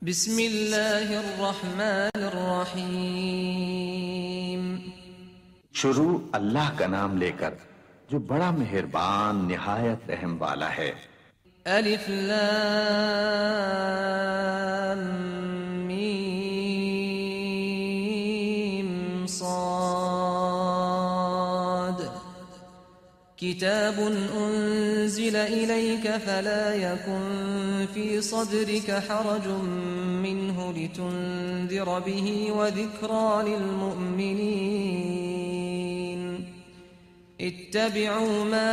बिस्मिल्लाहिर्रहमानिर्रहीम। शुरू अल्लाह का नाम लेकर जो बड़ा मेहरबान निहायत रहम वाला है। अलिफ लाम मीम साद। किताबुन उन्ज़िला इलैका फला यकुन फी सद्रिका हरजुम मिन्हु लितुन्ज़िर बिही व ज़िक्रा लिलमुअ्मिनीन। इत्तबिऊ मा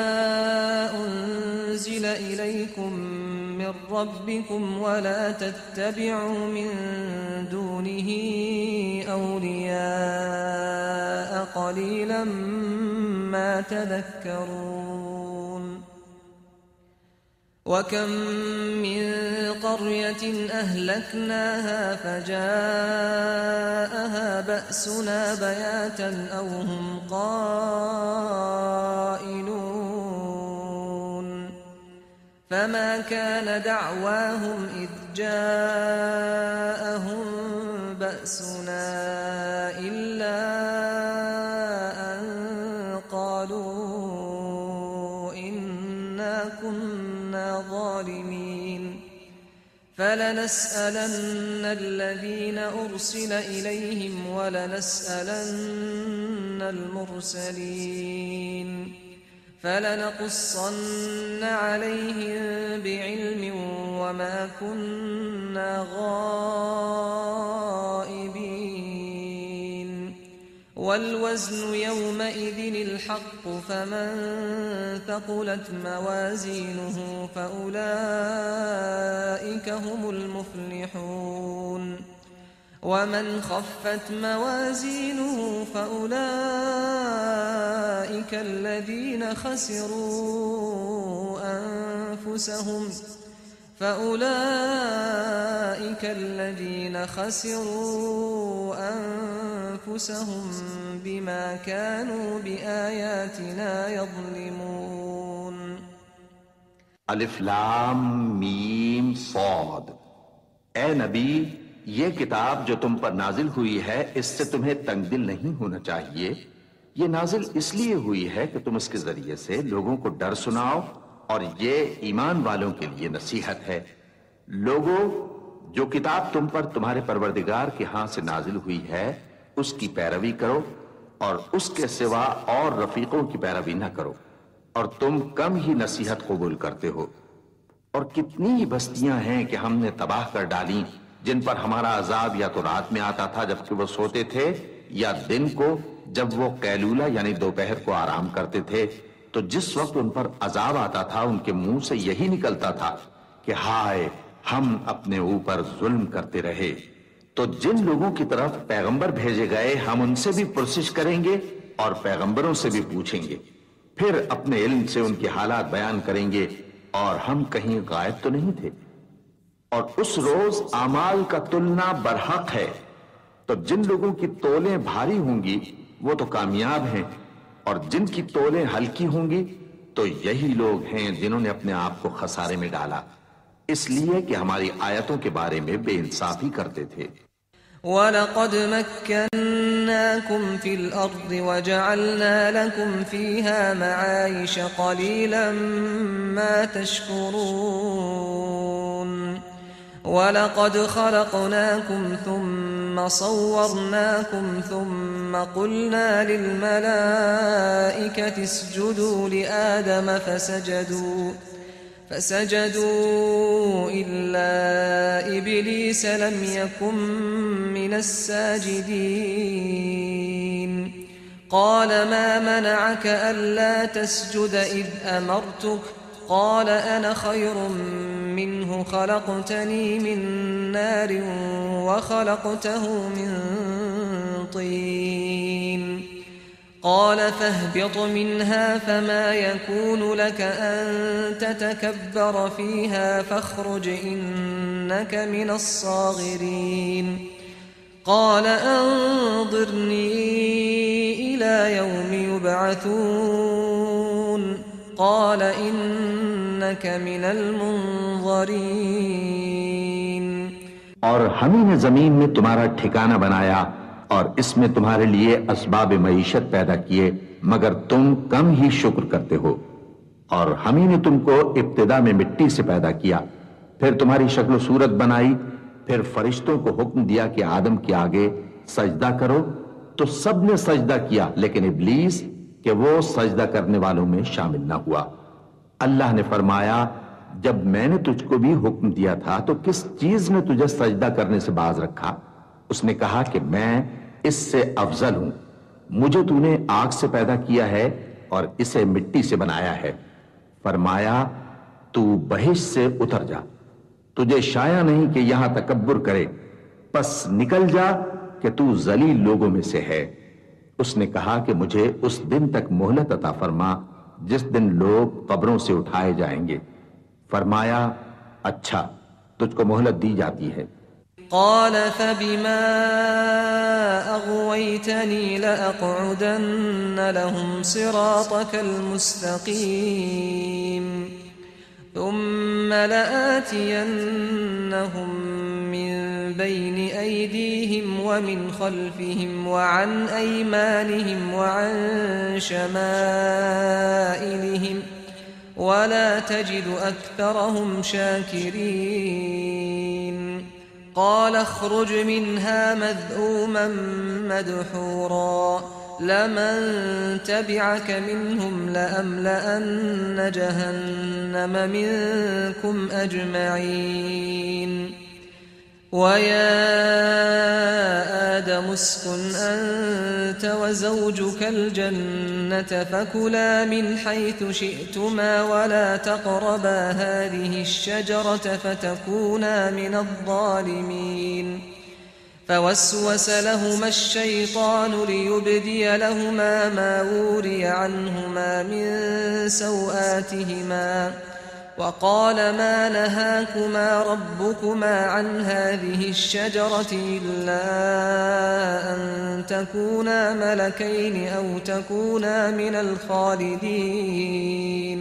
उन्ज़िला इलैकुम मिन रब्बिकुम वला तत्तबिऊ मिन दूनिही औलिया क़लीलन मा तज़क्करून। वकम मिन क़र्यतिन अहलकनाहा फजाअहा बअसुना बयातन औ हुम क़ाइलून। फमा कान दअवाहुम इज़ जाअहुम बअसुना इल्ला अन क़ालू इन्ना कुन्ना ज़ालिमीन। फलनस्अलन्न الذين أرسل إليهم ولنسألن المرسلين فلنقصن عليهم بعلم وما كنا غائبين والوزن يومئذ الحق فمن ثقلت موازينه فأولئك هم المفلحون ومن خفت موازينه فأولئك الذين خسروا أنفسهم بما كانوا بآياتنا يظلمون। अलिफ लाम मीम सौद। ए नबी, ये किताब जो तुम पर नाजिल हुई है इससे तुम्हें तंगदिल नहीं होना चाहिए। ये नाजिल इसलिए हुई है कि तुम इसके जरिए से लोगों को डर सुनाओ और ये ईमान वालों के लिए नसीहत है। लोगों, जो किताब तुम पर तुम्हारे परवरदिगार के हाथ से नाजिल हुई है उसकी पैरवी करो और उसके सिवा और रफीकों की पैरवी न करो, और तुम कम ही नसीहत कबूल करते हो। और कितनी ही बस्तियां हैं कि हमने तबाह कर डाली जिन पर हमारा अजाब या तो रात में आता था जबकि वो सोते थे, या दिन को जब वो कैलूला यानी दोपहर को आराम करते थे। तो जिस वक्त उन पर अजाब आता था उनके मुंह से यही निकलता था कि हाय, हम अपने ऊपर जुल्म करते रहे। तो जिन लोगों की तरफ पैगंबर भेजे गए हम उनसे भी पुरसिश करेंगे और पैगंबरों से भी पूछेंगे, फिर अपने इल्म से उनके हालात बयान करेंगे और हम कहीं गायब तो नहीं थे। और उस रोज आमाल का तुलना बरहक है। तो जिन लोगों की तोलें भारी होंगी वो तो कामयाब हैं, और जिनकी तोलें हल्की होंगी तो यही लोग हैं जिन्होंने अपने आप को खसारे में डाला, इसलिए कि हमारी आयतों के बारे में बेइंसाफी करते थे। वलक़द मक्कन्नाकुम फिल अर्द वजअलना लकुम फीहा मआइश क़लीलन मा तशकुरून। वलक़द खलक़नाकुम थुम्मा सव्वरनाकुम थुम्मा क़ुल्ना लिलमलाइकति इसजुदू लिआदम फसजदू इल्ला इब्लीस लम यकुन मिनस साजिदीन। क़ाल मा मनअक अल्ला तस्जुद इज़ अमरतुक क़ाल अना खैरुम मिन्हु खलक़तनी मिन नारिन व खलक़तहु मिन तीन। قال فاهبط منها فما يكون لك أن تتكبر فيها فاخرج إنك من الصاغرين. قال أنظرني إلى يوم يبعثون. قال إنك من المنظرين. और हम ही ने जमीन में तुम्हारा ठिकाना बनाया और इसमें तुम्हारे लिए असबाब मईशत पैदा किए, मगर तुम कम ही शुक्र करते हो। और हम ही ने तुमको इब्तिदा में मिट्टी से पैदा किया, फिर तुम्हारी शक्ल सूरत बनाई, फिर फरिश्तों को हुक्म दिया कि आदम के आगे सजदा करो, तो सब ने सजदा किया, लेकिन इब्लीस कि वो सजदा करने वालों में शामिल ना हुआ। अल्लाह ने फरमाया, जब मैंने तुझको भी हुक्म दिया था तो किस चीज ने तुझे सजदा करने से बाज रखा? उसने कहा कि मैं इससे अफजल हूं, मुझे तूने आग से पैदा किया है और इसे मिट्टी से बनाया है। फरमाया, तू बहिश्त से उतर जा, तुझे शाया नहीं कि यहां तकब्बुर करे, बस निकल जा कि तू जलील लोगों में से है। उसने कहा कि मुझे उस दिन तक मोहलत अता फरमा जिस दिन लोग कब्रों से उठाए जाएंगे। फरमाया, अच्छा, तुझको मोहलत दी जाती है। क़ाल फ़बिमा अग़वैतनी लअक़उदन्न लहुम सिरातकल मुस्तक़ीम थुम्म लआतियन्नहुम मिन बैनि ऐदीहिम व मिन ख़ल्फ़िहिम व अन ऐमानिहिम व अन शमाइलिहिम वला तजिदु अक्तरहुम शाकिरीन। क़ाल अख़्रुज मिन्हा मज़्ऊमन मदहूरा लमन तबिअक मिनहुम लअमलअन्न जहन्नम मिनकुम अजमईन। वया आदम उस्कुन अन्त वज़ौजुकल जन्नत फकुला मिन हैथु शिअ्तुमा वला तक़रबा हाज़िहि अश्शजरत फतकूना मिनज़्ज़ालिमीन। फवस्वस लहुमा अश्शैतान लियुब्दिय लहुमा मा वूरिय अन्हुमा मिन सौआतिहिमा वक़ाल मा नहाकुमा रब्बुकुमा अन हाज़िहि अश्शजरत इल्ला अन तकूना मलकैन औ तकूना मिनल ख़ालिदीन।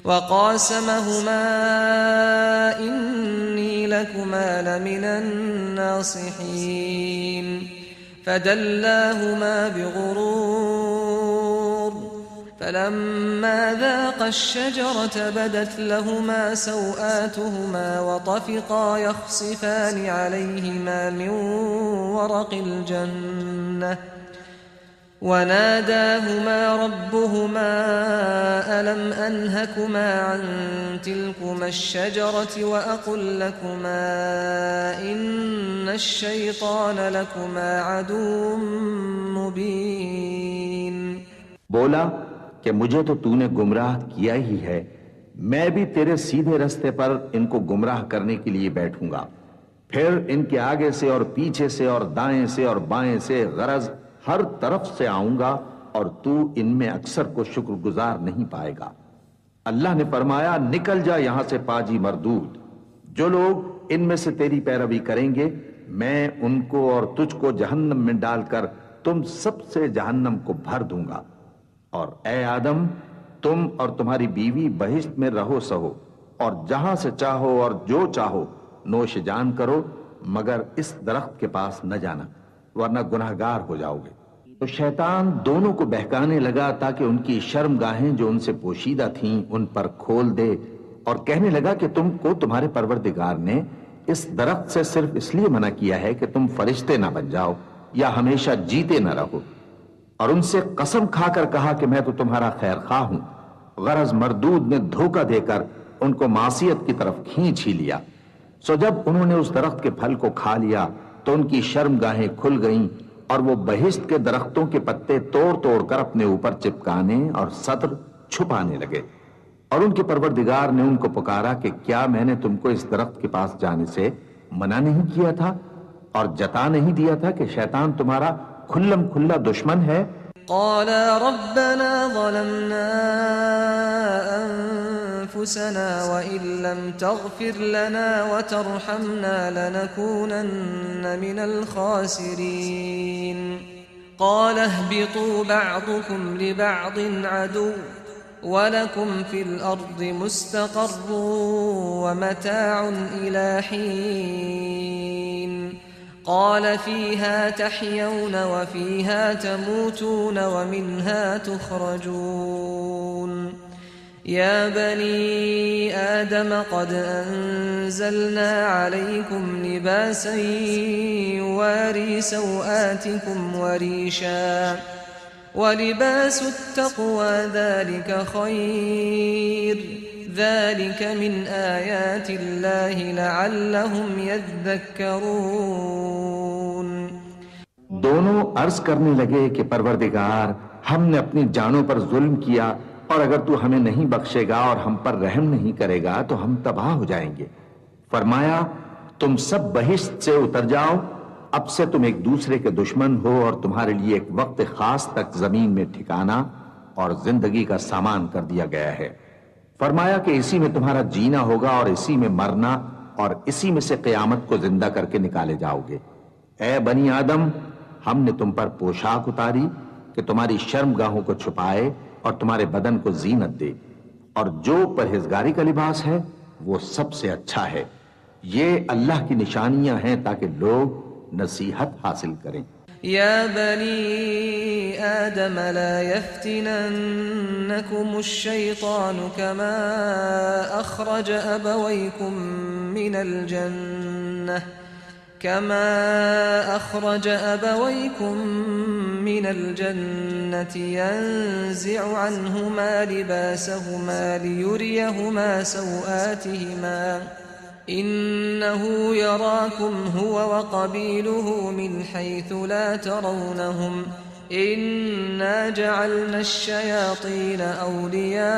वक़ासमहुमा इन्नी लकुमा लमिनन नासिहीन। फदल्लाहुमा बिग़ुरूर फलम्मा ذاقा الشجرة بدت لهما سوآتهما وطفقا يخصفان عليهما من ورق الجنة وناداهما ربهما ألم أنهكما عن تلكما الشجرة وأقل لكما إن الشيطان لكما عدو مبين। बोला कि मुझे तो तूने गुमराह किया ही है, मैं भी तेरे सीधे रास्ते पर इनको गुमराह करने के लिए बैठूंगा, फिर इनके आगे से और पीछे से और दाएं से और बाएं से गरज हर तरफ से आऊंगा और तू इनमें अक्सर को शुक्रगुजार नहीं पाएगा। अल्लाह ने फरमाया, निकल जा यहां से पाजी मरदूद, जो लोग इनमें से तेरी पैरवी करेंगे मैं उनको और तुझको जहन्नम में डालकर तुम सबसे जहन्नम को भर दूंगा। और ए आदम, तुम और तुम्हारी बीवी बहिश्त में रहो सहो और जहां से चाहो और जो चाहो नोश जान करो, मगर इस दरख्त के पास न जाना वरना गुनहगार हो जाओगे। तो शैतान दोनों को बहकाने लगा ताकि उनकी शर्मगाहें जो उनसे पोशीदा थीं उन पर खोल दे, और कहने लगा कि तुमको तुम्हारे परवरदिगार ने इस दरख्त से सिर्फ इसलिए मना किया है कि तुम फरिश्ते ना बन जाओ या हमेशा जीते न रहो। और उनसे कसम खाकर कहा कि मैं तो तुम्हारा खैर खा हूं। गरज मरदूद ने धोखा देकर उनको मासियत की तरफ खींच ही लिया। सो जब उन्होंने उस दरख्त के फल को खा लिया तो उनकी शर्मगाहें खुल गईं और वो बहिश्त के दरख्तों के पत्ते तोड़ तोड़ कर अपने ऊपर चिपकाने और सत्र छुपाने लगे। और उनके परवरदिगार ने उनको पुकारा कि क्या मैंने तुमको इस दरख्त के पास जाने से मना नहीं किया था और जता नहीं दिया था कि शैतान तुम्हारा खुल्लम खुल्ला दुश्मन है? क़ाला रब्बना ज़लमना अन्फुसना व इल्लम तग़फिर लना व तरहमना लनकूनन्न मिनल ख़ासिरीन। क़ाल अहबितू बअदुकुम लिबअदिन अदुव्व वलकुम फिल अर्दि मुस्तक़र्रुन व मताउन इला हीन क़ाल फ़ीहा तहयौन व फ़ीहा तमूतून व मिन्हा तुख़रजून या बनी आदम क़द अंज़लना अलैकुम लिबासन युवारी सौआतिकुम वरीशा वलिबासुत तक़वा ज़ालिक ख़ैर ज़ालिक मिन आयातिल्लाहि लअल्लहुम यज़्ज़क्करून। दोनों अर्ज करने लगे कि परवरदिगार, हमने अपनी जानों पर जुल्म किया और अगर तू हमें नहीं बख्शेगा और हम पर रहम नहीं करेगा तो हम तबाह हो जाएंगे। फरमाया, तुम सब बहिश्त से उतर जाओ, अब से तुम एक दूसरे के दुश्मन हो और तुम्हारे लिए एक वक्त खास तक जमीन में ठिकाना और जिंदगी का सामान कर दिया गया है। फरमाया कि इसी में तुम्हारा जीना होगा और इसी में मरना और इसी में से क़यामत को जिंदा करके निकाले जाओगे। ए बनी आदम, हमने तुम पर पोशाक उतारी कि तुम्हारी शर्मगाहों को छुपाए और तुम्हारे बदन को जीनत दे, और जो परहेजगारी का लिबास है वो सबसे अच्छा है। ये अल्लाह की निशानियां हैं ताकि लोग नसीहत हासिल करें। या बनी आदम ला यफ्तिनन्नकुमुश शैतानु कमा अखरज अबवैकुम मिनल जन्नह यंज़िउ अन्हुमा लिबासहुमा लियुरियहुमा सौआतिहिमा इन्नहु यराकुम हुवा व क़बीलुहु मिन हैथु ला तरौनहुम इन्ना जअलना अश-शयातीन औलियाअ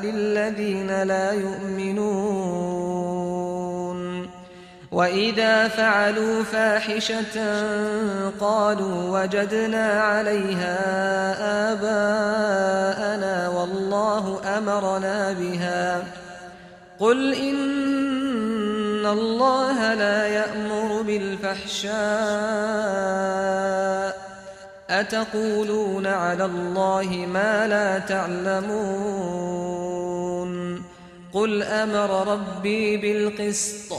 लिल्लज़ीन ला युमिनून व इज़ा फ़अलू फ़ाहिशतन क़ालू वजदना अलैहा आबाअना वल्लाहु अमरना बिहा क़ुल इन्नल्लाह ला यअमुरु बिल-फ़हशाअ अतक़ूलून अलल्लाहि मा ला तअलमून क़ुल अमर रब्बी बिल-क़िस्त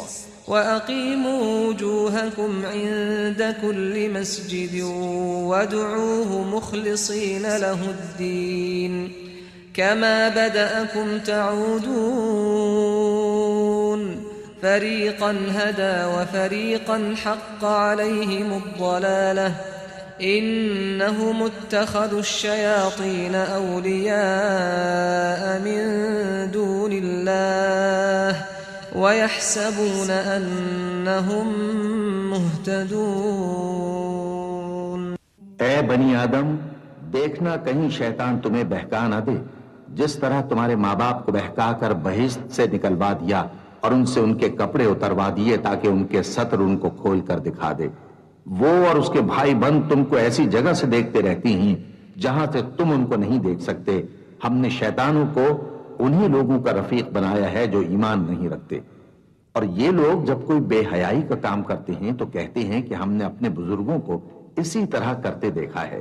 व अक़ीमू वुजूहकुम इन्द कुल्लि मस्जिदिन वदऊहु मुख़लिसीन लहुद्दीन कमा बदअकुम तऊदून फरीक़न हदा व फरीक़न हक़्क़ अलैहिमुद्दलालह इन्नहुम इत्तख़ज़ुश्शयातीन औलियाअ मिन दूनिल्लाह व यहसबून अन्नहुम मुहतदून। ए बनी आदम, देखना कहीं शैतान तुम्हें बहका न दे, जिस तरह तुम्हारे माँ बाप को बहका कर बहिश्त से निकलवा दिया और उनसे उनके कपड़े उतरवा दिए ताकि उनके सत्र उनको खोल कर दिखा दे। वो और उसके भाई बंद तुमको ऐसी जगह से देखते रहती हैं जहां से तुम उनको नहीं देख सकते। हमने शैतानों को उन्हीं लोगों का रफीक बनाया है जो ईमान नहीं रखते। और ये लोग जब कोई बेहयाई का काम करते हैं तो कहते हैं कि हमने अपने बुजुर्गों को इसी तरह करते देखा है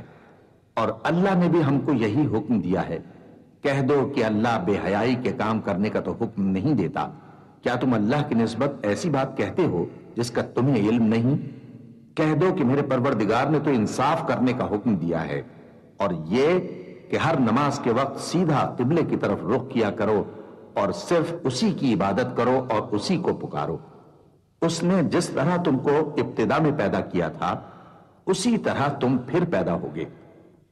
और अल्लाह ने भी हमको यही हुक्म दिया है। कह दो कि अल्लाह बेहयाई के काम करने का तो हुक्म नहीं देता। क्या तुम अल्लाह की निस्बत ऐसी बात कहते हो जिसका तुम्हें इल्म नहीं? कह दो कि मेरे परवरदिगार ने तो इंसाफ करने का हुक्म दिया है और ये कि हर नमाज के वक्त सीधा किबले की तरफ रुख किया करो और सिर्फ उसी की इबादत करो और उसी को पुकारो। उसने जिस तरह तुमको इब्तिदा में पैदा किया था उसी तरह तुम फिर पैदा होगे।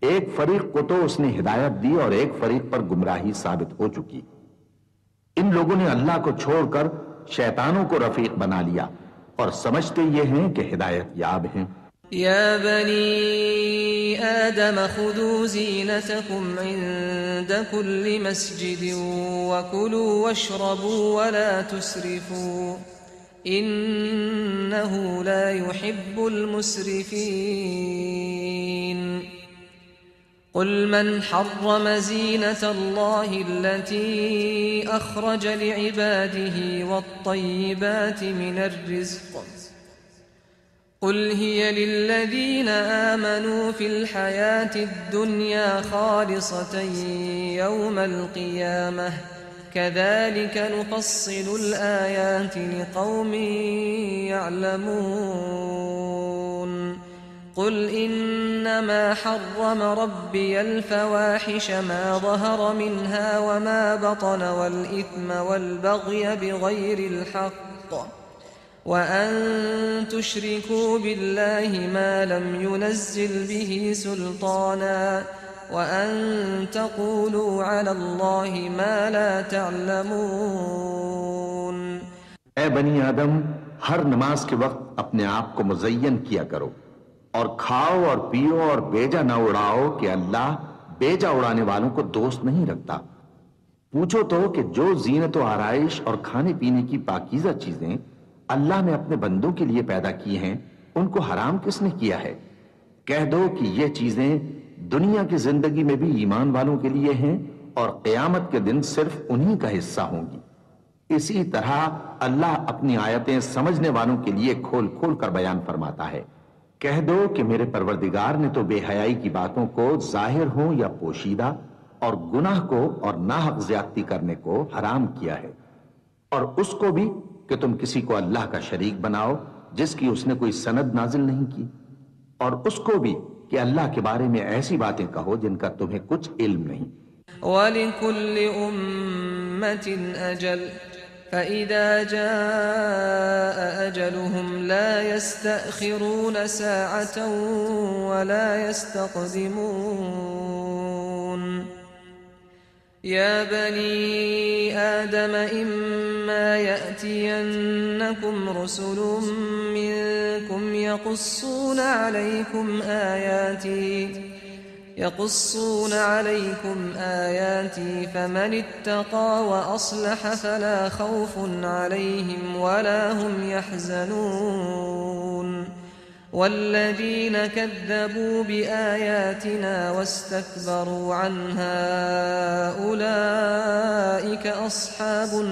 एक फरीक को तो उसने हिदायत दी और एक फरीक पर गुमराही साबित हो चुकी। इन लोगों ने अल्लाह को छोड़कर शैतानों को रफीक बना लिया और समझते ये हैं कि हिदायत याब हैं। या बनी आदम खुदू ज़ीनतकुम इंद कुल्लि मस्जिदिन वकुलू वशरबू वला तुस्रिफू इन्नहु ला युहिब्बुल मुस्रिफीन। क़ुल मन हर्रम ज़ीनतल्लाहि अल्लती अख़रज लिइबादिही वत्तय्यिबाति मिनर रिज़्क़ قل هي للذين آمنوا في الحياة الدنيا خالصة يوم القيامة كذلك نفصل الآيات لقوم يعلمون قل إنما حرم ربي الفواحش ما ظهر منها وما بطن والإثم والبغي بغير الحق وأن تشركوا بالله ما لم ينزل به سلطانا وأن تقولوا على الله ما لا تعلمون ए बनी आदम, हर नमाज के वक्त अपने आप को मुज़य्यन किया करो और खाओ और पियो और बेजा न उड़ाओ कि अल्लाह बेजा उड़ाने वालों को दोस्त नहीं रखता। पूछो तो कि जो जीनत और आराइश और खाने पीने की पाकीज़ा चीजें अल्लाह ने अपने बंदों के लिए पैदा की हैं, उनको हराम किसने किया है? कह दो कि ये चीजें दुनिया की जिंदगी में भी ईमान वालों के लिए हैं और क़यामत के दिन सिर्फ उन्हीं का हिस्सा होंगी। इसी तरह अल्लाह अपनी आयतें समझने वालों के लिए खोल खोल कर बयान फरमाता है। कह दो कि मेरे परवरदिगार ने तो बेहयाई की बातों को जाहिर हो या पोशीदा और गुनाह को और नाहक ज्यादती करने को हराम किया है, और उसको भी कि तुम किसी को अल्लाह का शरीक बनाओ जिसकी उसने कोई सनद नाजिल नहीं की, और उसको भी कि अल्लाह के बारे में ऐसी बातें कहो जिनका तुम्हें कुछ इल्म नहीं। वलिकुल्ल उम्मतिन अजल फइज़ा जाअ अजलुहुम ला यस्तअखिरून साअतन वला यस्तक़दिमून या बनी आदम इम्मा यअतियन्नकुम रुसुलुम मिनकुम यक़ुस्सून अलैकुम आयाती फमन इत्तक़ा व अस्लह फला खौफुन अलैहिम वला हुम यहज़नून वल्लज़ीन कज़्ज़बू बिआयातिना वस्तकबरू अन्हा उलाइक अस्हाबुन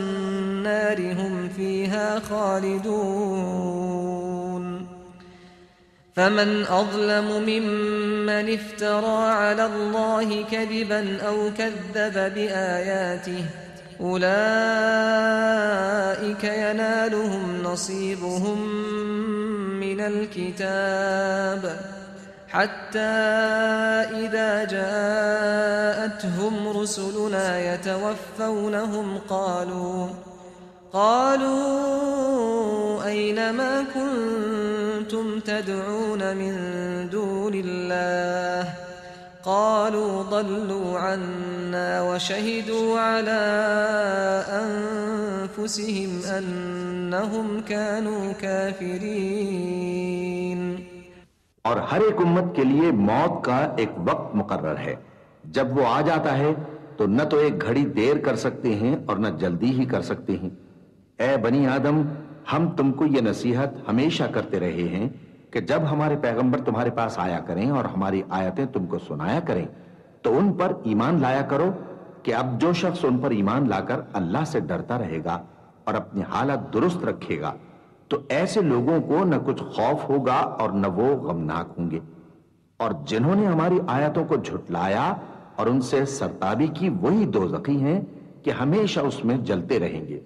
नार हुम फीहा खालिदून फमन अज़लमु मिम्मन इफ्तरा अला अल्लाहि कज़िबन औ कज़्ज़ब बिआयातिहि उलाइक यनालुहुम नसीबुहुम मिनल किताब हत्ता इज़ा जाअतहुम रुसुलुना यतवफ़्फ़ौनहुम قالوا أين ما كنتم تدعون من دون الله قالوا ضلوا عنا وشهدوا على أنفسهم أنهم كانوا كافرين। और हर एक उम्मत के लिए मौत का एक वक्त मुकर्रर है। जब वो आ जाता है तो न तो एक घड़ी देर कर सकते हैं और न जल्दी ही कर सकते हैं। ए बनी आदम, हम तुमको ये नसीहत हमेशा करते रहे हैं कि जब हमारे पैगंबर तुम्हारे पास आया करें और हमारी आयतें तुमको सुनाया करें तो उन पर ईमान लाया करो कि अब जो शख्स उन पर ईमान लाकर अल्लाह से डरता रहेगा और अपनी हालत दुरुस्त रखेगा तो ऐसे लोगों को न कुछ खौफ होगा और न वो गमनाक होंगे। और जिन्होंने हमारी आयतों को झुटलाया और उनसे सरताबी की, वही दोज़खी हैं कि हमेशा उसमें जलते रहेंगे।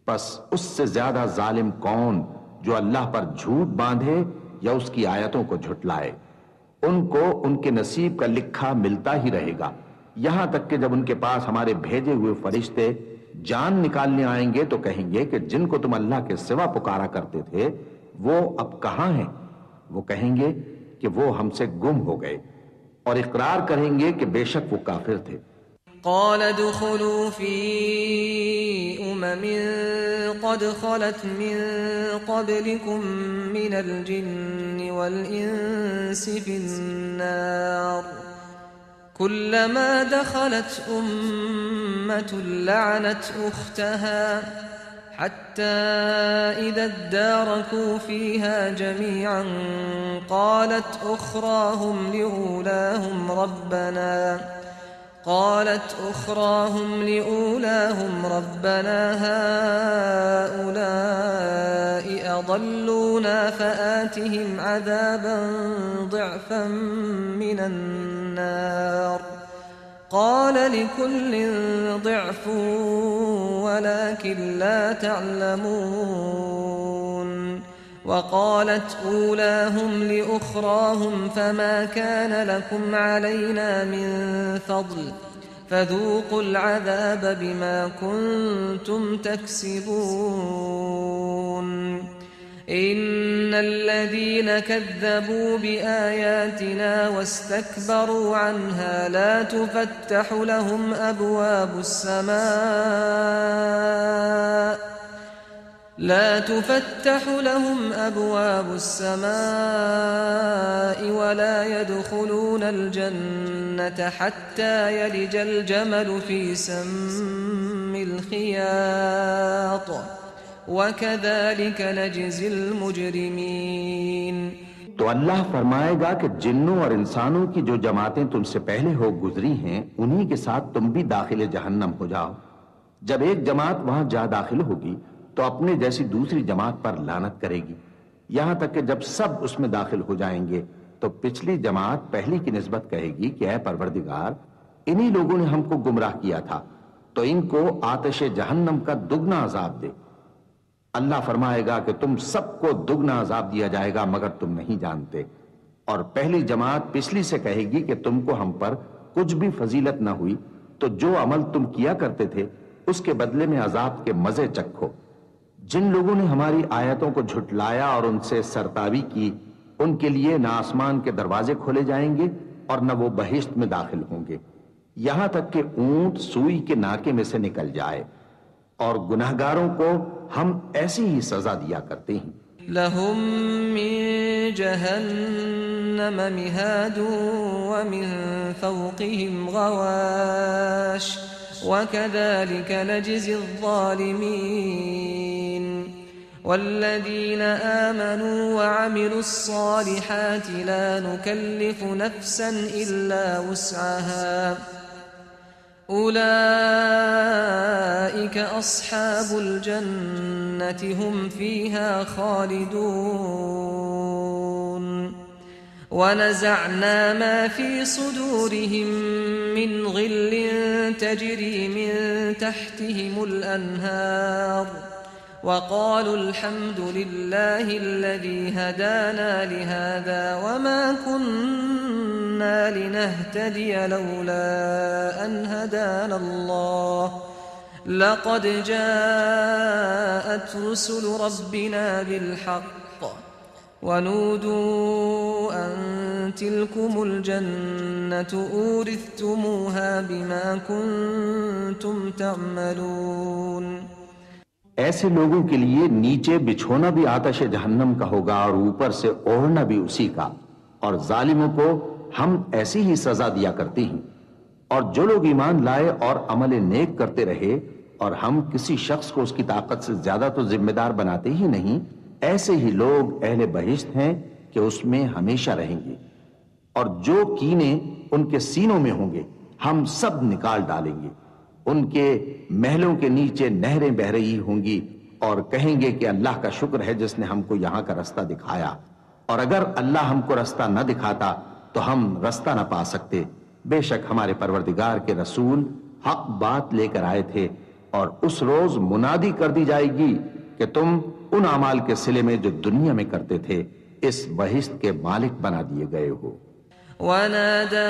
बस उससे ज्यादा जालिम कौन जो अल्लाह पर झूठ बांधे या उसकी आयतों को झुटलाए। उनको उनके नसीब का लिखा मिलता ही रहेगा, यहां तक कि जब उनके पास हमारे भेजे हुए फरिश्ते जान निकालने आएंगे तो कहेंगे कि जिनको तुम अल्लाह के सिवा पुकारा करते थे वो अब कहां हैं? वो कहेंगे कि वो हमसे गुम हो गए और इकरार करेंगे कि बेशक वो काफिर थे। قال ادخلوا في أمم قد خلت من قبلكم من الجن والإنس في النار كلما دخلت أمة لعنت أختها حتى إذا اداركوا فيها جميعا قالت أخراهم لأولاهم قالت أخراهم لأولاهم ربنا هؤلاء أضلونا فآتهم عذابا ضعفا من النار قال لكل ضعف ولكن لا تعلمون وقالت أولاهم لأخراهم فما كان لكم علينا من فضل فذوقوا العذاب بما كنتم تكسبون إن الذين كذبوا بآياتنا واستكبروا عنها لا تفتح لهم أبواب السماء ولا يدخلون الجنة حتى يلج الجمل في سم الخياط وكذلك نجزي المجرمين। तो अल्लाह फरमाएगा कि जिन्नों और इंसानों की जो जमातें तुमसे पहले हो गुजरी हैं उन्हीं के साथ तुम भी दाखिले जहन्नम हो जाओ। जब एक जमात वहां जा दाखिल होगी तो अपने जैसी दूसरी जमात पर लानत करेगी, यहां तक कि जब सब उसमें दाखिल हो जाएंगे तो पिछली जमात पहली की निस्बत कहेगी कि ऐ परवरदिगार, इन्हीं लोगों ने हमको गुमराह किया था, तो इनको आतिश जहन्नम का दुगना अजाब दे। अल्लाह फरमाएगा कि तुम सबको दुगना अजाब दिया जाएगा मगर तुम नहीं जानते। और पहली जमात पिछली से कहेगी कि तुमको हम पर कुछ भी फजीलत ना हुई, तो जो अमल तुम किया करते थे उसके बदले में अजाब के मजे चखो। जिन लोगों ने हमारी आयतों को झुटलाया और उनसे सरतावी की, उनके लिए न आसमान के दरवाजे खोले जाएंगे और न वो बहिश्त में दाखिल होंगे, यहां तक कि ऊंट सुई के नाके में से निकल जाए। और गुनाहगारों को हम ऐसी ही सजा दिया करते हैं। लहुम मिन जहन्नम मिहादु व मिन फौक़िहिम गवाश वकज़ालिक नजज़ी ज़्ज़ालिमीन वल्लज़ीन आमनू वअमिलु स्सालिहाति ला नुकल्लिफु नफ्सन इल्ला वुस्अहा उलाइक अस्हाबुल जन्नति हुम फीहा खालिदून वनज़अना मा फी सुदूरिहिम मिन ग़िल्लिन तजरी मिन तहतिहिमुल अन्हार वक़ालू अल्हम्दुलिल्लाहि अल्लज़ी हदाना लिहाज़ा वमा कुन्ना लिनहतदिय लौला अन हदाना अल्लाह लक़द जाअत रुसुलु रब्बिना बिलहक़्क़ वनूदू अन तिलकुमुल जन्नतु ऊरिथ्तुमूहा बिमा कुन्तुम तअमलून। ऐसे लोगों के लिए नीचे बिछोना भी आतिश जहन्नम का होगा और ऊपर से ओढ़ना भी उसी का, और जालिमों को हम ऐसी ही सजा दिया करते हैं। और जो लोग ईमान लाए और अमल नेक करते रहे और हम किसी शख्स को उसकी ताकत से ज्यादा तो जिम्मेदार बनाते ही नहीं, ऐसे ही लोग अहले बहिश्त हैं कि उसमें हमेशा रहेंगे। और जो कीने उनके सीनों में होंगे हम सब निकाल डालेंगे। उनके महलों के नीचे नहरें बह रही होंगी और कहेंगे कि अल्लाह का शुक्र है जिसने हमको यहां का रास्ता दिखाया, और अगर अल्लाह हमको रास्ता न दिखाता तो हम रास्ता न पा सकते। बेशक हमारे परवरदिगार के रसूल हक बात लेकर आए थे, और उस रोज मुनादी कर दी जाएगी कि तुम उन अमाल के सिले में जो दुनिया में करते थे इस बहिश्त के मालिक बना दिए गए हो। वनादा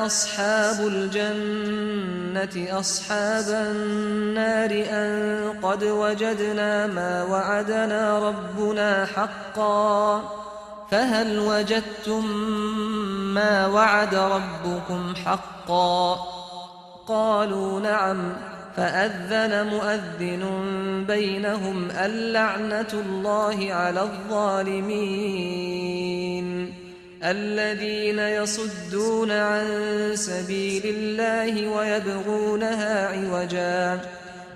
अस्हाबुल जन्नति अस्हाबन नारि अन क़द वजदना मा वअदना रब्बुना हक़्क़न फहल वजदतुम मा वअद रब्बुकुम हक़्क़न क़ालू नअम फअज़्ज़न मुअज़्ज़िन बैनहुम अल्लअनतुल्लाहि अलज़्ज़ालिमीन الذين يصدون عن سبيل الله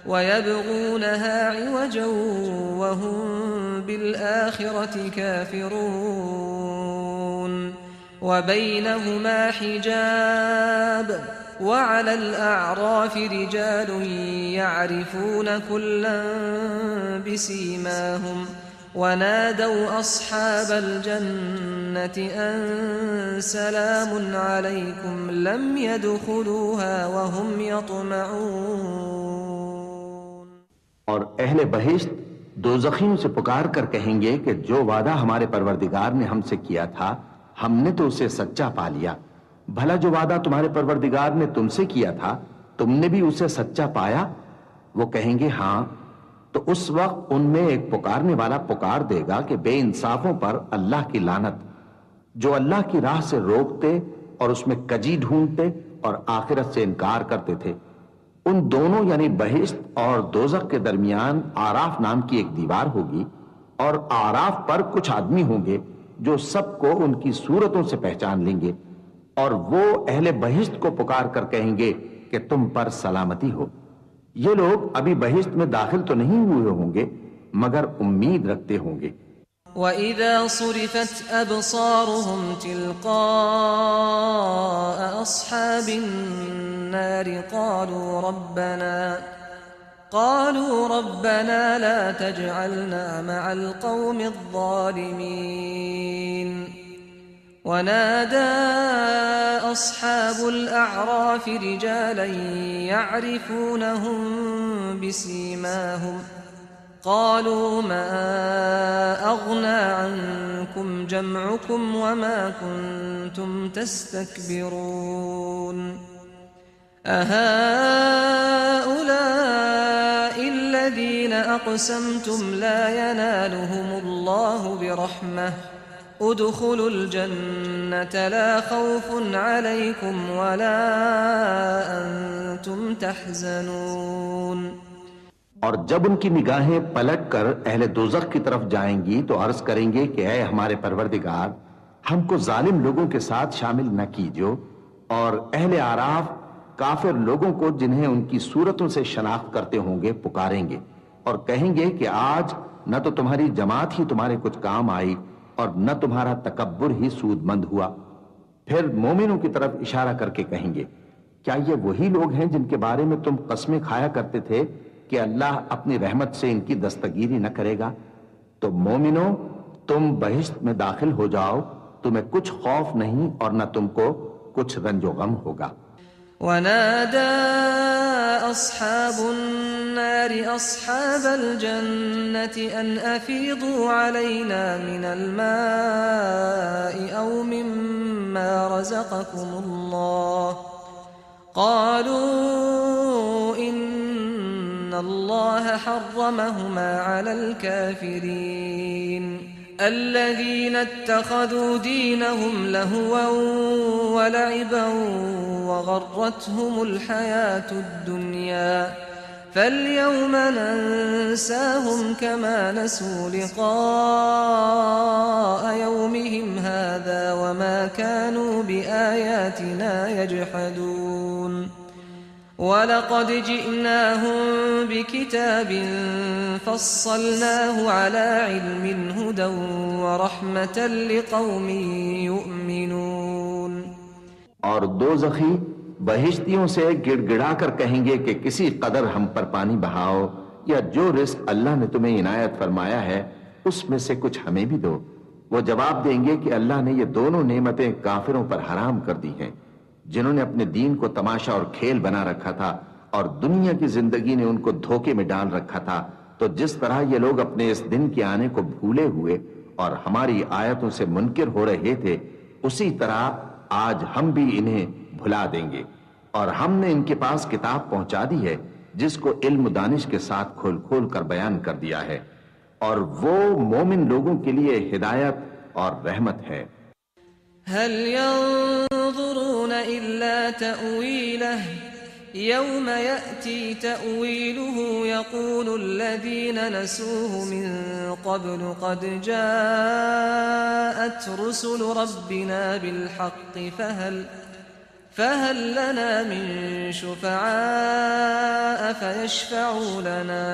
ويبغونها عوجا وهم بالآخرة كافرون وبينهما حجاب وعلى الأعراف رجال يعرفون كلا بسيماهم ونادوا أصحاب الجنة أن سلام عليكم لم يدخلوها وهم يطمعون। और अहले बहिश्त दोज़खियों से पुकार कर कहेंगे कि जो वादा हमारे परवरदिगार ने हमसे किया था हमने तो उसे सच्चा पा लिया। भला जो वादा तुम्हारे परवरदिगार ने तुमसे किया था तुमने भी उसे सच्चा पाया? वो कहेंगे हाँ। तो उस वक्त उनमें एक पुकारने वाला पुकार देगा कि बेइंसाफों पर अल्लाह की लानत, जो अल्लाह की राह से रोकते और उसमें कजी ढूंढते और आखिरत से इनकार करते थे। उन दोनों यानी बहिश्त और दोज़ख के दरमियान आराफ नाम की एक दीवार होगी और आराफ पर कुछ आदमी होंगे जो सबको उनकी सूरतों से पहचान लेंगे और वो अहले बहिश्त को पुकार कर कहेंगे कि तुम पर सलामती हो। ये लोग अभी बहिश्त में दाखिल तो नहीं हुए होंगे मगर उम्मीद रखते होंगे। وَإِذَا صُرِفَتْ أَبْصَارُهُمْ تِلْقَاءَ أَصْحَابِ النَّارِ قالوا ربنا لا تجعلنا مع القوم الظالمين ونادى أصحاب الأعراف رجالا يعرفونهم بسيماهم قالوا ما أغنى عنكم جمعكم وما كنتم تستكبرون أهؤلاء الذين أقسمتم لا ينالهم الله برحمة ادخلوا الجنة لا خوف عليكم ولا أنتم تحزنون। और जब उनकी निगाहें पलटकर अहले दोज़ख की तरफ जाएंगी तो अर्ज करेंगे कि ऐ हमारे परवरदिगार हमको जालिम लोगों के साथ शामिल न कीजिए। और अहले आराफ काफिर लोगों को जिन्हें उनकी सूरतों से शनाख्त करते होंगे पुकारेंगे और कहेंगे कि आज न तो तुम्हारी जमात ही तुम्हारे कुछ काम आई और न तुम्हारा तकब्बुर ही सूदमंद हुआ। फिर मोमिनों की तरफ इशारा करके कहेंगे क्या ये वही लोग हैं जिनके बारे में तुम कस्में खाया करते थे कि अल्लाह अपनी रहमत से इनकी दस्तगीरी न करेगा? तो मोमिनो तुम बहिश्त में दाखिल हो जाओ, तुम्हें कुछ खौफ नहीं और न तुमको कुछ रंजो गम होगा। ونادى أصحاب النار أصحاب الجنة أن أفيضوا علينا من الماء أو مما رزقكم الله قالوا إن الله حرمهما على الكافرين الذين اتخذوا دينهم لهوا ولعبا وغرتهم الحياة الدنيا فاليوم ننساهم كما نسوا لقاء يومهم هذا وما كانوا بآياتنا يجحدون ولقد جئناهم بكتاب فصلناه على علم هدى ورحمة لقوم يؤمنون। और दोज़खी बहिश्तियों से गिड़गिड़ा कर कहेंगे कि किसी कदर हम पर पानी बहाओ या जो रिस्क अल्लाह ने तुम्हें इनायत फरमाया है उसमें से कुछ हमें भी दो। वो जवाब देंगे कि अल्लाह ने ये दोनों नेमतें काफिरों पर हराम कर दी हैं जिन्होंने अपने दीन को तमाशा और खेल बना रखा था और दुनिया की जिंदगी ने उनको धोखे में डाल रखा था। तो जिस तरह ये लोग अपने इस दिन के आने को भूले हुए और हमारी आयतों से मुनकिर हो रहे थे उसी तरह आज हम भी इन्हें भुला देंगे। और हमने इनके पास किताब पहुंचा दी है जिसको इल्म दानिश के साथ खोल खोल कर बयान कर दिया है और वो मोमिन लोगों के लिए हिदायत और रहमत है। هل ينظرون إلا تأويله يوم يأتي تأويله يقول الذين نسوه من قبل قد جاءت رسل ربنا بالحق فهل لنا من شفعاء فيشفعوا لنا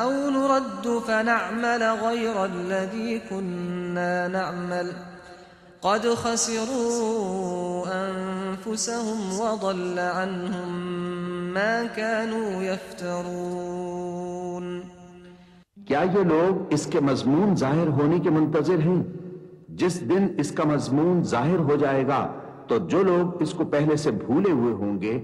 أو نرد فنعمل غير الذي كنا نعمل क़द खसिरू अन्फुसहुम वज़ल्ल अन्हुम मा कानू यफ्तरून। क्या ये लोग इसके मजमून जाहिर होने के मुंतजिर हैं? जिस दिन इसका मजमून जाहिर हो जाएगा तो जो लोग इसको पहले से भूले हुए होंगे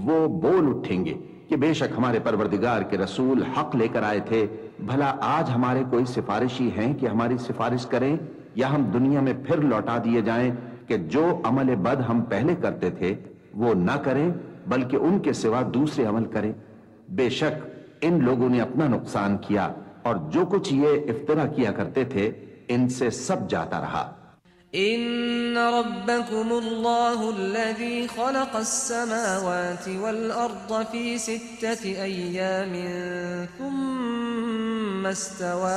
वो बोल उठेंगे कि बेशक हमारे परवरदिगार के रसूल हक लेकर आए थे। भला आज हमारे कोई सिफारिशी हैं कि हमारी सिफारिश करें, या हम दुनिया में फिर लौटा दिए जाएं कि जो अमल बद हम पहले करते थे वो ना करें बल्कि उनके सिवा दूसरे अमल करें। बेशक इन लोगों ने अपना नुकसान किया और जो कुछ ये इफ्तिरा किया करते थे इनसे सब जाता रहा। इन्न रब्बकुमुल्लाहुल्लज़ी खलक़स्समावाति वल अर्द फी सित्तति अय्यामिन थुम्मा इस्तवा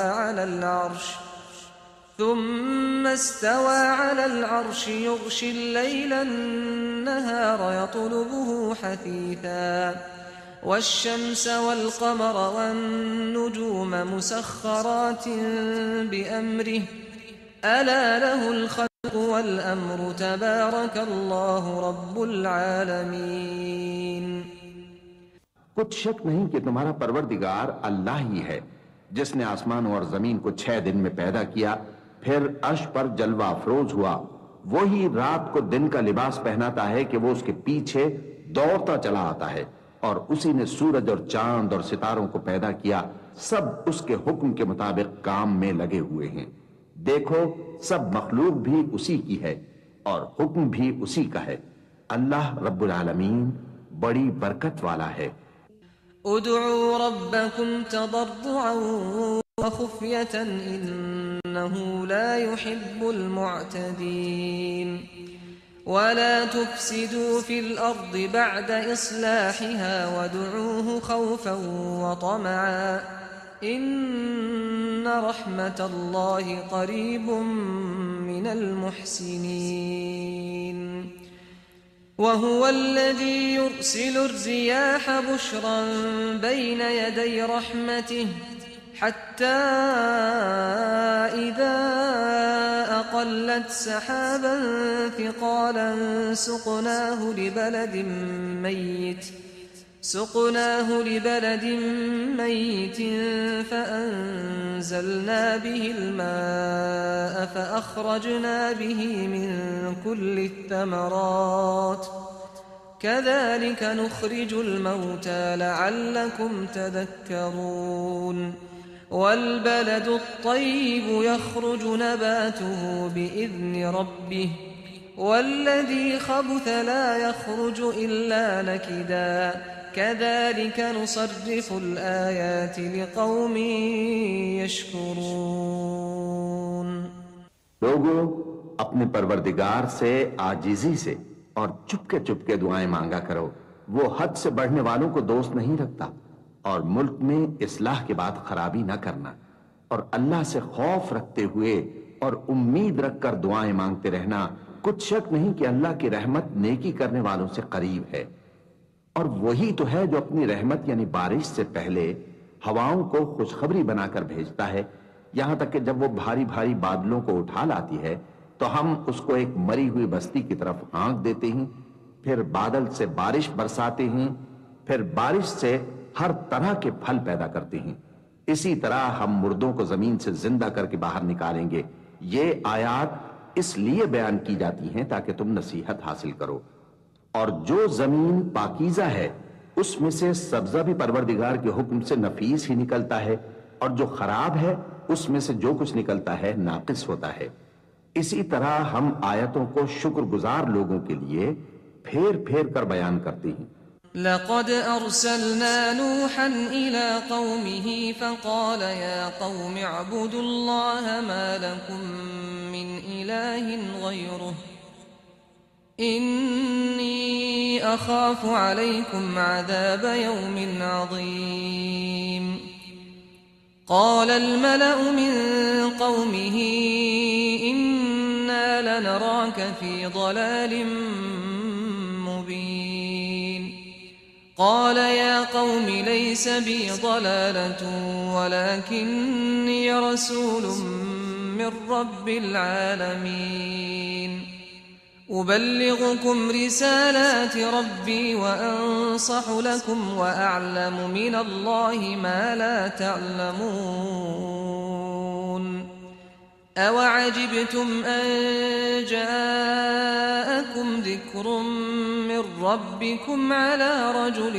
अलल अर्श युग़शिल लैला अन्नहार यत्लुबुहु हसीसा वश्शम्स वल क़मर वन्नुजूम मुसख़ख़रातिन बिअम्रिहि अला लहुल ख़ल्क़ु वल अम्रु तबारकल्लाहु रब्बुल आलमीन। कुछ शक नहीं कि तुम्हारा परवरदिगार अल्लाह ही है जिसने आसमानों और जमीन को 6 दिन में पैदा किया, फिर अर्श पर जलवा अफरोज हुआ। वही रात को दिन का लिबास पहनाता है कि वो उसके पीछे दौड़ता चला आता है, और उसी ने सूरज और चांद और सितारों को पैदा किया। सब उसके हुक्म के मुताबिक काम में लगे हुए हैं। देखो सब मखलूक भी उसी की है और हुक्म भी उसी का है। अल्लाह रब्बुल आलमीन बड़ी बरकत वाला है। उदउ रब्बकुम तदर्रुअन व खुफ्यतन इन्नहु ला युहिब्बुल मुअतदीन वला तुफ्सिदू फिल अर्दि बअद इस्लाहिहा वदउूहु खौफन व तमअन इन्न रहमतल्लाहि क़रीबुम मिनल मुहसिनीन। वहुवल्लज़ी युरसिलुर रियाह बुश्रन बैन यदै रहमतिहि हत्ता इज़ा अक़ल्लत सहाबन थिक़ालन सुक़नाहु लिबलदिन मय्यितिन फ़अंज़लना बिहिल माअ फ़अख़रजना बिही मिन कुल्लि थमरात कज़ालिक नुख़रिजुल मौता लअल्लकुम तज़क्करून। वल्बलदु त्तय्यिबु यख़रुजु नबातुहु बिइज़्नि रब्बिहि वल्लज़ी ख़बुथ ला यख़रुजु इल्ला नकिदा कज़ालिक नुसर्रिफ़ुल आयाति लिक़ौमिन यशकुरून। लोगों, अपने परवरदिगार से आजिज़ी से और चुपके चुपके दुआएं मांगा करो। वो हद से बढ़ने वालों को दोस्त नहीं रखता, और मुल्क में इस्लाह के बाद खराबी न करना, और अल्लाह से खौफ रखते हुए और उम्मीद रखकर दुआएं मांगते रहना। कुछ शक नहीं कि अल्लाह की रहमत नेकी करने वालों से करीब है, और वही तो है जो अपनी रहमत यानी बारिश से पहले हवाओं को खुशखबरी बनाकर भेजता है, यहां तक कि जब वो भारी भारी बादलों को उठा लाती है तो हम उसको एक मरी हुई बस्ती की तरफ हाँक देते हैं, फिर बादल से बारिश बरसाते हैं, फिर बारिश से हर तरह के फल पैदा करते हैं। इसी तरह हम मुर्दों को जमीन से जिंदा करके बाहर निकालेंगे। ये आयात इसलिए बयान की जाती हैं ताकि तुम नसीहत हासिल करो। और जो जमीन पाकीज़ा है उसमें से सब्जा भी परवरदिगार के हुक्म से नफीस ही निकलता है, और जो खराब है उसमें से जो कुछ निकलता है नाकिस होता है। इसी तरह हम आयतों को शुक्रगुजार लोगों के लिए फेर फेर कर बयान करते हैं। लक़द अर्सलना नूहन इला क़ौमिही फ़क़ाल या क़ौमि अअ्बुदुल्लाह मा लकुम मिन इलाहिन ग़ैरुह इन्नी अख़ाफ़ु अलैकुम अज़ाब यौमिन अज़ीम। क़ालल मलअु मिन क़ौमिही इन्ना लनराक फ़ी ضलालिम मुबीन। قال يا قوم ليس بي ضلالة ولكني رسول من رب العالمين أبلغكم رسالات ربي وأنصح لكم وأعلم من الله ما لا تعلمون أوعجبتم أن جاءكم ذكر من ربكم على رجل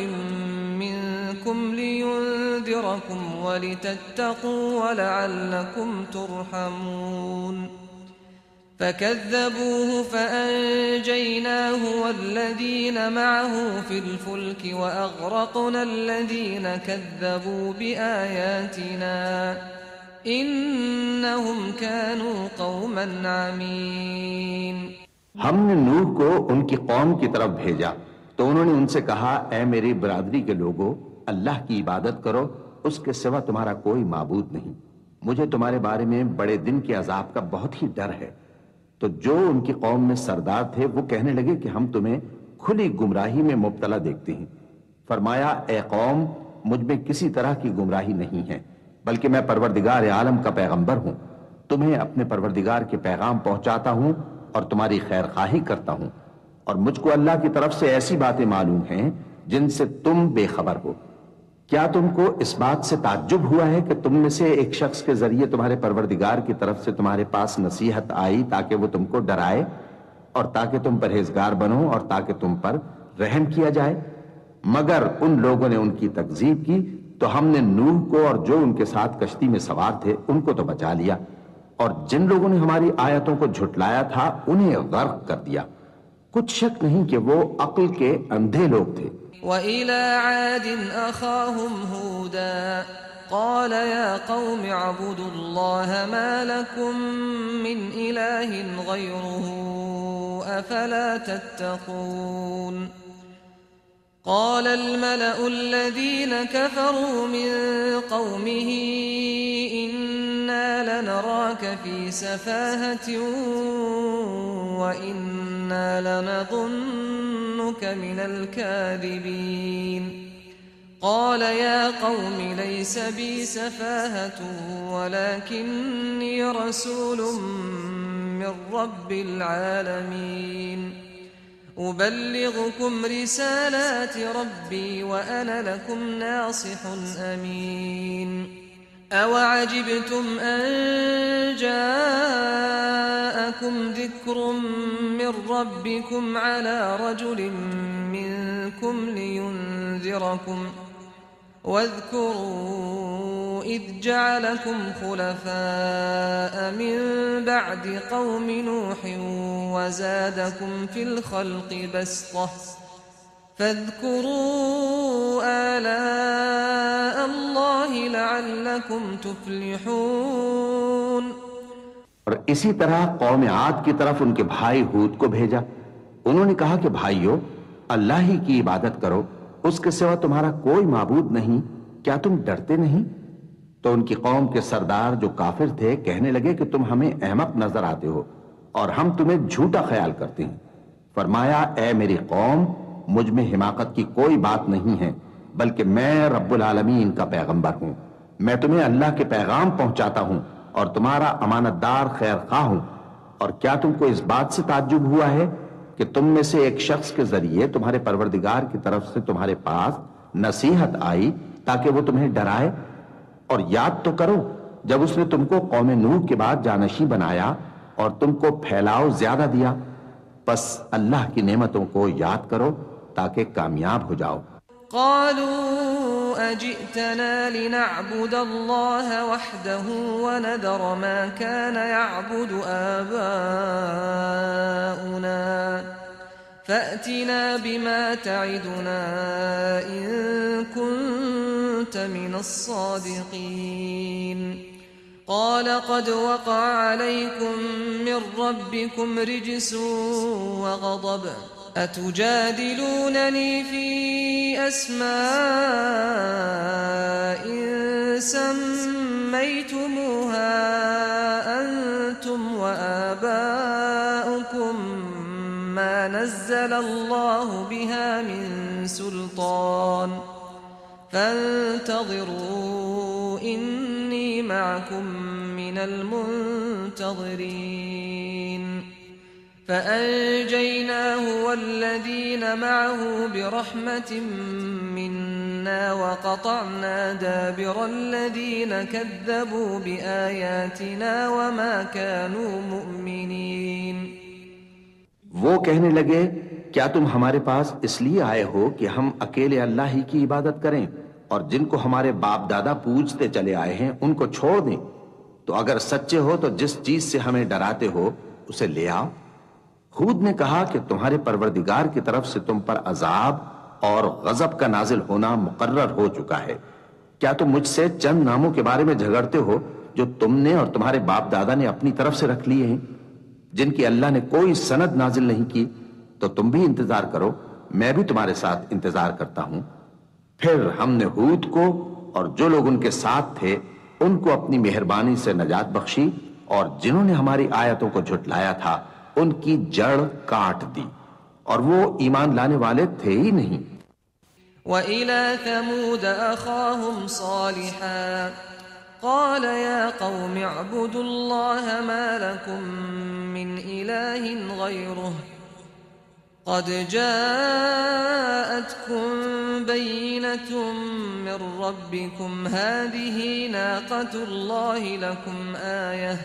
منكم لينذركم ولتتقوا ولعلكم ترحمون فكذبوه فأنجيناه والذين معه في الفلك وأغرقنا الذين كذبوا بآياتنا إنهم كانوا قوما عمين। हमने नूह को उनकी कौम की तरफ भेजा तो उन्होंने उनसे कहा, ऐ मेरी बिरादरी के लोगों, अल्लाह की इबादत करो, उसके सिवा तुम्हारा कोई माबूद नहीं। मुझे तुम्हारे बारे में बड़े दिन के अजाब का बहुत ही डर है। तो जो उनकी कौम में सरदार थे वो कहने लगे कि हम तुम्हें खुली गुमराही में मुब्तला देखते हैं। फरमाया, ए कौम, मुझ में किसी तरह की गुमराही नहीं है, बल्कि मैं परवरदिगार आलम का पैगंबर हूं। तुम्हें अपने परवरदिगार के पैगाम पहुंचाता हूं और तुम्हारी खैर खाही करता हूं, और मुझको अल्लाह की तरफ से ऐसी बातें मालूम हैं जिनसे तुम बेखबर हो। क्या तुमको इस बात से ताज्जुब हुआ है कि तुम में से एक शख्स के जरिए तुम्हारे परवरदिगार की तरफ से तुम्हारे पास नसीहत आई ताकि वो तुमको डराए और ताकि तुम परहेजगार बनो और ताकि तुम पर रहम किया जाए? मगर उन लोगों ने उनकी तकजीब की तो हमने नूह को और जो उनके साथ कश्ती में सवार थे उनको तो बचा लिया, और जिन लोगों ने हमारी आयतों को झुटलाया था उन्हें गर्क कर दिया। कुछ शक नहीं कि वो अक्ल के अंधे लोग थे। وإلى عاد أخاهم هودا قال يا قوم اعبدوا الله ما لكم من إله غيره أفلا تتقون قال الملأ الذين كفروا من قومه إنا لنراك في سفاهة وإنا لنظنك من الكاذبين قال يا قوم ليس بي سفاهة ولكني رسول من رب العالمين أبلغكم رسالات ربي وأنا لكم ناصح أمين أوعجبتم أن جاءكم ذكر من ربكم على رجل منكم لينذركم واذكروا إذ جعلكم خلفاء من بعد قوم نوح وزادكم في الخلق بسطة فاذكروا آلاء الله لعلكم تفلحون। और इसी तरह कौम आद की तरफ उनके भाई हूद को भेजा। उन्होंने कहा कि भाइयों, अल्लाह ही की इबादत करो, उसके सिवा तुम्हारा कोई माबूद नहीं, क्या तुम डरते नहीं? तो उनकी कौम के सरदार जो काफिर थे कहने लगे कि तुम हमें अहमक नजर आते हो और हम तुम्हें झूठा ख्याल करते हैं। फरमाया, ए मेरी कौम, मुझ में हिमाकत की कोई बात नहीं है, बल्कि मैं रब्बुल आलमीन का पैगंबर हूं। मैं तुम्हें अल्लाह के पैगाम पहुंचाता हूं और तुम्हारा अमानतदार खैर खां हूं। और क्या तुमको इस बात से ताज्जुब हुआ है कि तुम में से एक शख्स के जरिए तुम्हारे परवरदिगार की तरफ से तुम्हारे पास नसीहत आई ताकि वो तुम्हें डराए? और याद तो करो जब उसने तुमको कौम नूह के बाद जानशी बनाया और तुमको फैलाव ज्यादा दिया। बस अल्लाह की नेमतों को याद करो ताकि कामयाब हो जाओ। قالوا أجئتنا لنعبد الله وحده ونذر ما كان يعبد آباؤنا فأتنا بما تعدنا إن كنت من الصادقين قال قد وقع عليكم من ربكم رجس وغضب أتجادلونني في أسماء سميتموها أنتم وآباؤكم ما نزل الله بها من سلطان فانتظروا إني معكم من मिनल मुंतज़िरीन फ़अंजयनाहु वल्लज़ीन मअहु बिरहमतिन मिन्ना वक़तअना दाबिरल्लज़ीन कज़्ज़बू बिआयातिना वमा कानू मुअ्मिनीन। वो कहने लगे, क्या तुम हमारे पास इसलिए आए हो कि हम अकेले अल्लाह ही की इबादत करें और जिनको हमारे बाप दादा पूजते चले आए हैं उनको छोड़ दें? तो अगर सच्चे हो तो जिस चीज से हमें डराते हो उसे ले आओ। हूद ने कहा कि तुम्हारे परवरदिगार की तरफ से तुम पर अजाब और गजब का नाजिल होना मुकर्रर हो चुका है। क्या तुम मुझसे चंद नामों के बारे में झगड़ते हो जो तुमने और तुम्हारे बाप दादा ने अपनी तरफ से रख लिए हैं, जिनकी अल्लाह ने कोई सनद नाजिल नहीं की? तो तुम भी इंतजार करो, मैं भी तुम्हारे साथ इंतजार करता हूं। फिर हमने हूद को और जो लोग उनके साथ थे उनको अपनी मेहरबानी से नजात बख्शी, और जिन्होंने हमारी आयतों को झुटलाया था उनकी जड़ काट दी, और वो ईमान लाने वाले थे ही नहीं। वइला समूद अखाहुम सालिहा क़ाल या क़ौम अअ्बुदुल्लाह मा लकुम मिन इलाहिन ग़ैरुह क़द जाअतकुम बय्यिनतुम मिर रब्बिकुम हाज़िही नाक़तुल्लाहि लकुम आयह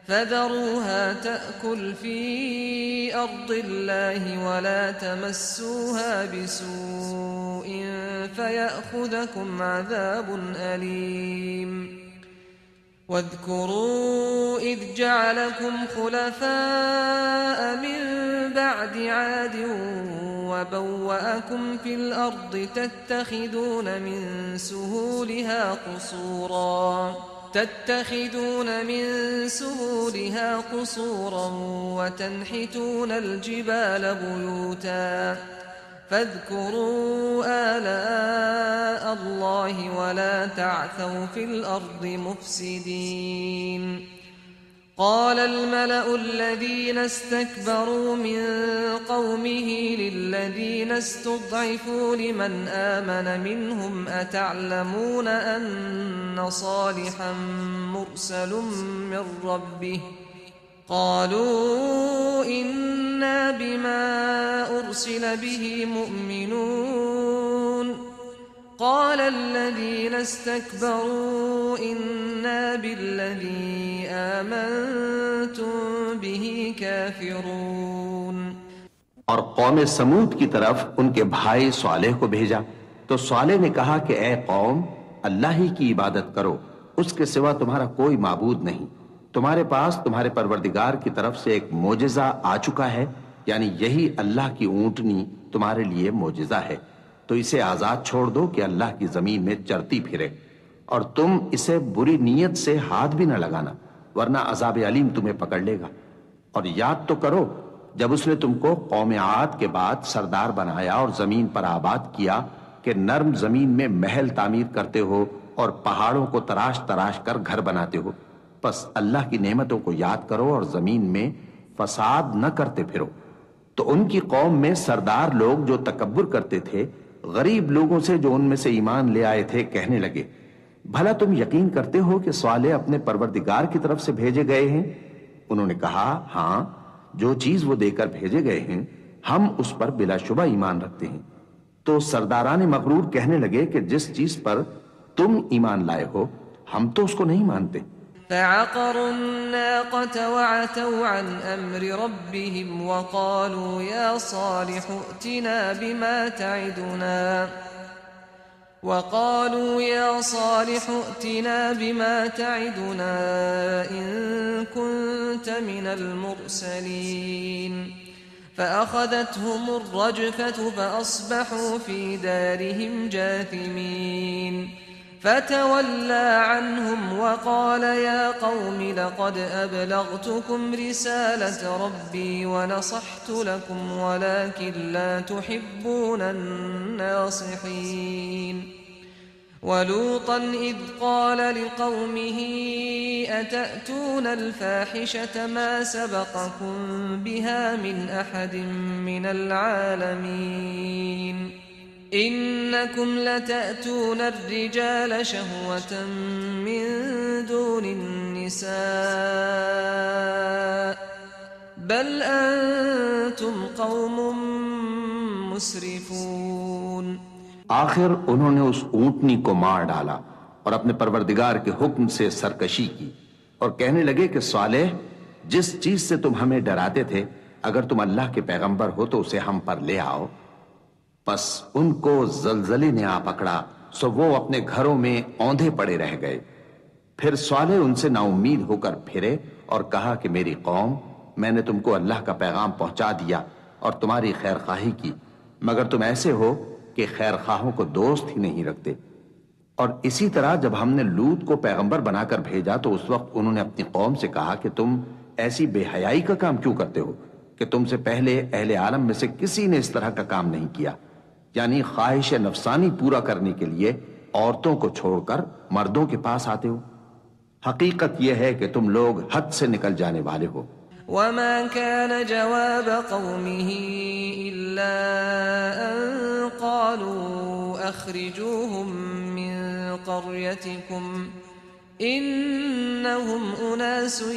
फ़ज़रूहा तअकुल फ़ी अर्दिल्लाहि वला तमस्सूहा बिसूइन फ़यअख़ुज़कुम अज़ाबुन अलीम। वाज़कुरू इज़ जअलकुम खुलफ़ाअ मिन बअदि आद वबव्वअकुम फ़िल अर्दि तत्तख़िज़ून मिन सुहूलिहा क़ुसूरा वतनहितून अलजिबाल बुयूता फ़ाज़कुरू आलाअ अल्लाहि वला तअसौ फ़िल अर्दि मुफ़्सिदीन। क़ाल अलमलअु अल्लज़ीन इस्तकबरू मिन क़ौमिही लिल्लज़ीन इस्तुضعफू लिमन आमन मिनहुम अतअलमून अन्न सालिहन मुरसलुम मिन रब्बिह क़ालू इन्ना बिमा उरसिल बिही मुअ्मिनून। क़ाल अल्लज़ीन इस्तकबरू इन्ना बिल्लज़ी आमनतुम बिही काफ़िरून। और कौम समूद की तरफ उनके भाई स्वालेह को भेजा तो स्वालेह ने कहा कि ए कौम, अल्लाह ही की इबादत करो, उसके सिवा तुम्हारा कोई माबूद नहीं। तुम्हारे पास तुम्हारे परवरदिगार की तरफ से एक मोजिजा आ चुका है, यानी यही अल्लाह की ऊंटनी तुम्हारे लिए मोजिजा है, तो इसे आजाद छोड़ दो कि अल्लाह की जमीन में चरती फिरे, और तुम इसे बुरी नीयत से हाथ भी न लगाना, वरना अजाब अलीम तुम्हें पकड़ लेगा। और याद तो करो जब उसने तुमको कौम आद के बाद सरदार बनाया और जमीन पर आबाद किया कि नर्म जमीन में महल तामीर करते हो और पहाड़ों को तराश तराश कर घर बनाते हो। बस अल्लाह की नेमतों को याद करो और जमीन में फसाद न करते फिरो। तो उनकी कौम में सरदार लोग जो तकब्बुर करते थे, गरीब लोगों से जो उनमें से ईमान ले आए थे, कहने लगे, भला तुम यकीन करते हो कि स्वाले अपने परवरदिगार की तरफ से भेजे गए हैं? उन्होंने कहा, हां, जो चीज वो देकर भेजे गए हैं हम उस पर बिलाशुबा ईमान रखते हैं। तो सरदारान मगरूर कहने लगे कि जिस चीज पर तुम ईमान लाए हो हम तो उसको नहीं मानते। فعقروا الناقة وعتوا عن أمر ربهم وقالوا يا صالح ائتنا بما تعدنا إن كنت من المرسلين فأخذتهم الرجفة فأصبحوا في دارهم جاثمين فتولى عنهم وقال يا قوم لقد أبلغتكم رسالة ربي ونصحت لكم ولكن لا تحبون الناصحين ولوطا إذ قال لقومه أتأتون الفاحشة ما سبقكم بها من أحد من العالمين इन्नकुम लतअतून अर्रिजाल शहवतन मिन दूनिन निसा बल अंतुम कौमुम मुस्रिफून। आखिर उन्होंने उस ऊंटनी को मार डाला और अपने परवरदिगार के हुक्म से सरकशी की और कहने लगे कि सालेह, जिस चीज से तुम हमें डराते थे, अगर तुम अल्लाह के पैगंबर हो तो उसे हम पर ले आओ। बस उनको जलजले ने आ पकड़ा, सो वो अपने घरों में औंधे पड़े रह गए। फिर सालेह उनसे नाउम्मीद होकर फिरे और कहा कि मेरी कौम, मैंने तुमको अल्लाह का पैगाम पहुंचा दिया और तुम्हारी खैरखाही की, मगर तुम ऐसे हो कि खैरखाहों को दोस्त ही नहीं रखते। और इसी तरह जब हमने लूत को पैगंबर बनाकर भेजा तो उस वक्त उन्होंने अपनी कौम से कहा कि तुम ऐसी बेहयाई का काम क्यों करते हो कि तुमसे पहले अहले आलम में से किसी ने इस तरह का काम नहीं किया, यानी ख्वाहिश नफसानी पूरा करने के लिए औरतों को छोड़कर मर्दों के पास आते हो। हकीकत यह है कि तुम लोग हद से निकल जाने वाले हो। वमा कान जवाब कौमिही इल्ला अन क़ालू अख़रिजूहुम मिन क़र्यतिकुम इन्नहुम उनासुन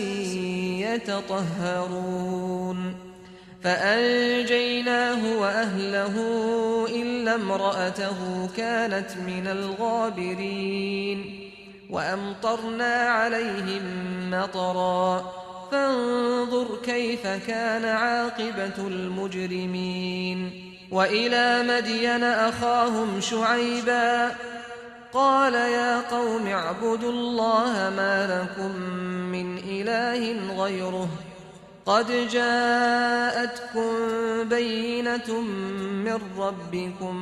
यततहरून फ़अंजयनाहु व अहलहु इल्ला इम्रअतहु कानत मिनल गाबिरीन व अमतरना अलैहिम मतरा फंजुर कैफ कान आक़िबतुल मुजरिमीन। व इला मदियन अख़ाहुम शुअयबा क़ाल या क़ौम अअ्बुदुल्लाह मा लकुम मिन इलाहिन ग़ैरुह क़द जाअतकुम बय्यिनतुम मिन रब्बिकुम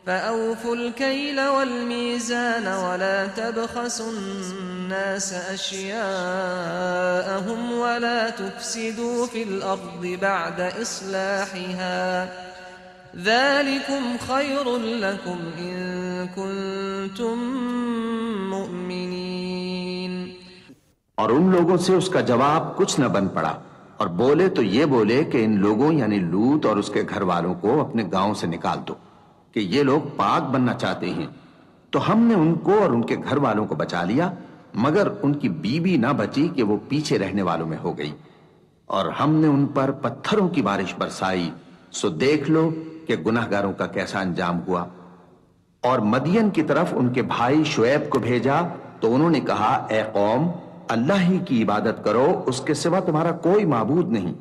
फ़अवफ़ुल कैल वल मीज़ान वला तबख़सुन्नास अश्याअहुम वला तुफ़सिदू फ़िल अर्दि बअद इस्लाहिहा ज़ालिकुम ख़ैरुल लकुम इन कुन्तुम मुअमिनीन। और उन लोगों से उसका जवाब कुछ न बन पड़ा और बोले तो ये बोले कि इन लोगों यानी लूत और उसके घर वालों को अपने गांव से निकाल दो कि ये लोग पाक बनना चाहते हैं। तो हमने उनको और उनके घर वालों को बचा लिया, मगर उनकी बीबी ना बची कि वो पीछे रहने वालों में हो गई। और हमने उन पर पत्थरों की बारिश बरसाई, सो देख लो कि गुनाहगारों का कैसा अंजाम हुआ। और मदियन की तरफ उनके भाई शुएब को भेजा तो उन्होंने कहा, ए कौम, अल्लाह ही की इबादत करो, उसके सिवा तुम्हारा कोई माबूद नहीं।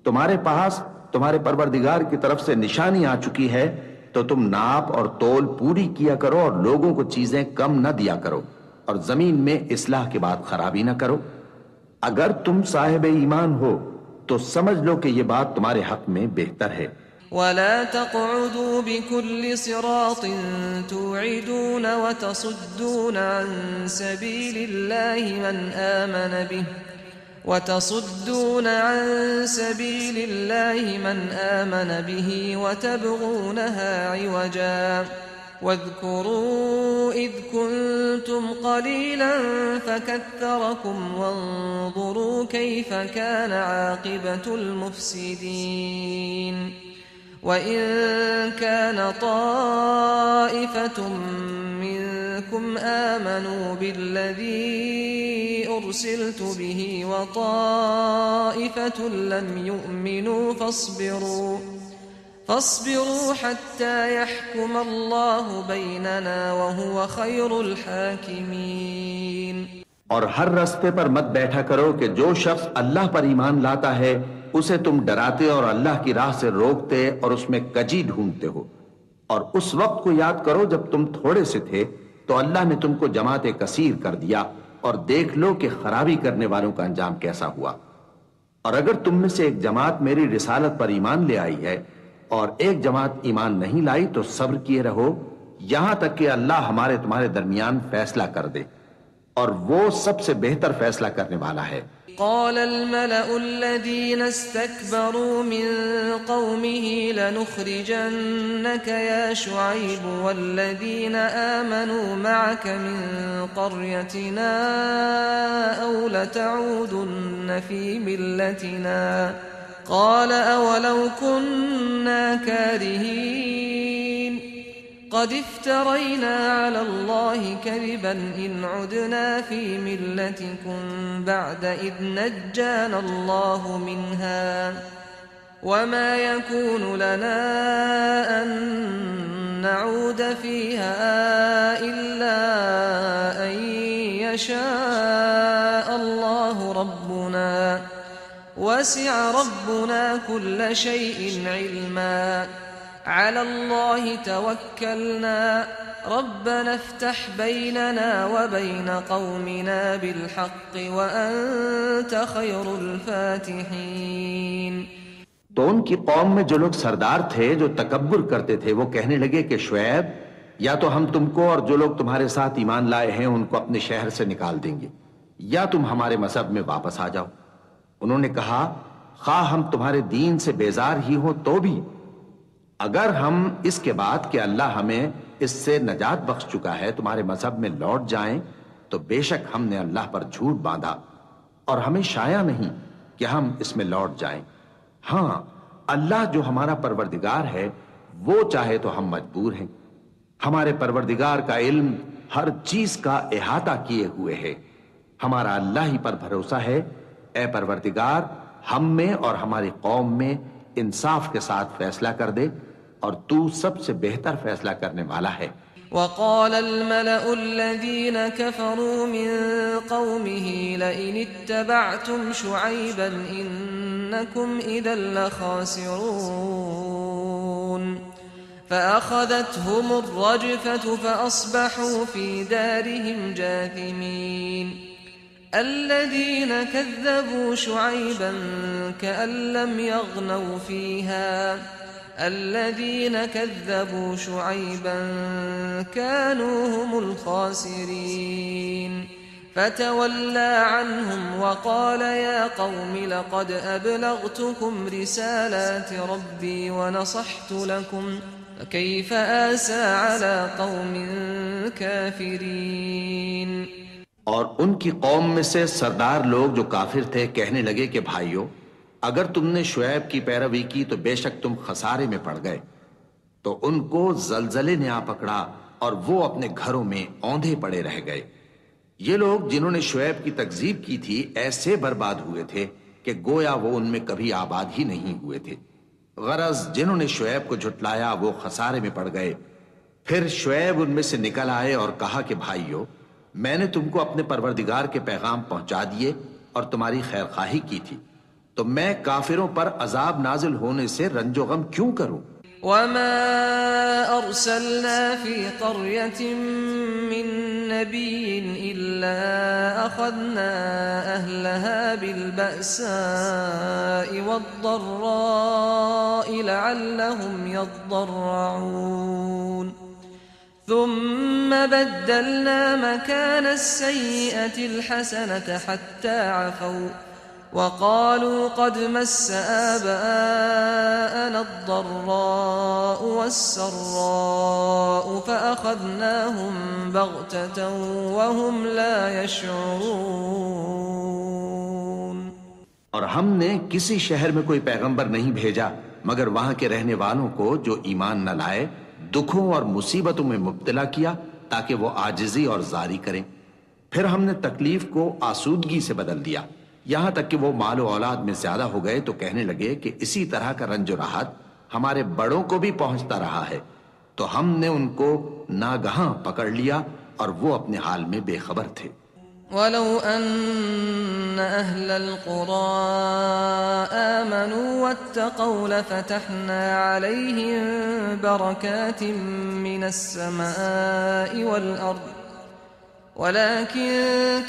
तुम्हारे पास तुम्हारे परवरदिगार की तरफ से निशानी आ चुकी है, तो तुम नाप और तोल पूरी किया करो और लोगों को चीजें कम न दिया करो और जमीन में इस्लाह के बाद खराबी न करो। अगर तुम साहिब ईमान हो तो समझ लो कि यह बात तुम्हारे हक में बेहतर है। वला तक़उदू बिकुल्लि सिरातिन तु'इदून व तसुद्दून अन सबीलिल्लाहि मन आमन बिहि وتصدون عن سبيل الله من آمن به وتبغونها عوجا واذكروا إذ كنتم قليلا فكثركم وانظروا كيف كان عاقبة المفسدين وإن كان طائفة منكم آمنوا بالذي أرسلت به وطائفة لم يؤمنوا فاصبروا حتى يحكم الله بيننا وهو خير الحاكمين। और हर रास्ते पर मत बैठा करो कि जो शख्स अल्लाह पर ईमान लाता है उसे तुम डराते और अल्लाह की राह से रोकते और उसमें कजी ढूंढते हो। और उस वक्त को याद करो जब तुम थोड़े से थे तो अल्लाह ने तुमको जमाते कसीर कर दिया, और देख लो कि खराबी करने वालों का अंजाम कैसा हुआ। और अगर तुम में से एक जमात मेरी रिसालत पर ईमान ले आई है और एक जमात ईमान नहीं लाई तो सब्र किए रहो यहां तक कि अल्लाह हमारे तुम्हारे दरमियान फैसला कर दे, और वो सबसे बेहतर फैसला करने वाला है। قال الملأ الذين استكبروا من قومه لنخرجنك يا شعيب والذين آمنوا معك من قريتنا أو لتعودن في ملتنا قال أولو كنا كارهين قد افترينا على الله كذبا إن عدنا في ملتكم بعد إذ نجانا الله منها وما يكون لنا أن نعود فيها إلا أن يشاء الله ربنا وسع ربنا كل شيء علما على الله توكلنا ربنا افتح بيننا وبين قومنا بالحق وأنت خير الفاتحين। तो उनकी कौम में जो लोग सरदार थे जो तकब्बुर करते थे वो कहने लगे कि शुएब, या तो हम तुमको और जो लोग तुम्हारे साथ ईमान लाए हैं उनको अपने शहर से निकाल देंगे या तुम हमारे मजहब में वापस आ जाओ। उन्होंने कहा, खा हम तुम्हारे दीन से बेजार ही हो तो भी अगर हम इसके बाद कि अल्लाह हमें इससे नजात बख्श चुका है तुम्हारे मजहब में लौट जाएं तो बेशक हमने अल्लाह पर झूठ बांधा और हमें शाया नहीं कि हम इसमें लौट जाएं। हां, अल्लाह जो हमारा परवरदिगार है वो चाहे तो हम मजबूर हैं। हमारे परवरदिगार का इल्म हर चीज का इहाता किए हुए है। हमारा अल्लाह ही पर भरोसा है। ए परवरदिगार, हम में और हमारी कौम में इंसाफ के साथ फैसला कर दे और तू सबसे बेहतर फैसला करने वाला है। وقال الملأ الذين كفروا من قومه لئن اتبعتم شعيبا إنكم إذا لخاسرون فأخذتهم الرجفة فأصبحوا في دارهم جاثمين الذين كذبوا شعيبا كأن لم يغنوا فيها الذين كذبوا شعيبا كانوا هم الخاسرين فتولى عنهم وقال يا قوم لقد أبلغتكم رسالات ربي ونصحت لكم فكيف آسى على قوم كافرين। और उनकी कौम में से सरदार लोग जो काफिर थे कहने लगे कि भाइयों, अगर तुमने शुएब की पैरवी की तो बेशक तुम खसारे में पड़ गए। तो उनको जलजले ने आ पकड़ा और वो अपने घरों में औंधे पड़े रह गए। ये लोग जिन्होंने शुएब की तकजीब की थी ऐसे बर्बाद हुए थे कि गोया वो उनमें कभी आबाद ही नहीं हुए थे। गरज जिन्होंने शुएब को झुटलाया वो खसारे में पड़ गए। फिर शुएब उनमें से निकल आए और कहा कि भाइयों, मैंने तुमको अपने परवरदिगार के पैगाम पहुंचा दिए और तुम्हारी खैरखाही की थी, तो मैं काफिरों पर अजाब नाजिल होने से रंजो गम क्यों करूं। वमा अरसलना फी क़र्यतिन मिन नबिय्यिन इल्ला अख़ज़ना अहलहा बिलबअसाइ वद्दर्राइ लअल्लहुम यद्दर्रऊन ثم بدلنا مكان السيئة الحسنة حتى عفوا وقالوا قد مس آباءنا الضراء والسراء فأخذناهم بغتة وهم لا يشعرون। और हमने किसी शहर में कोई पैगंबर नहीं भेजा मगर वहां के रहने वालों को जो ईमान न लाए दुखों और मुसीबतों में मुब्तला किया ताकि वो आजिजी और जारी करें। फिर हमने तकलीफ को आसूदगी से बदल दिया, यहां तक कि वो मालो औलाद में ज्यादा हो गए तो कहने लगे कि इसी तरह का रंजो राहत हमारे बड़ों को भी पहुंचता रहा है। तो हमने उनको नागहां पकड़ लिया और वो अपने हाल में बेखबर थे। वलौ अन्न अहलल क़ुरा आमनू वत्तक़ौ लफ़तहना अलैहिम बरकातिम मिनस समाइ वल अर्द वलाकिन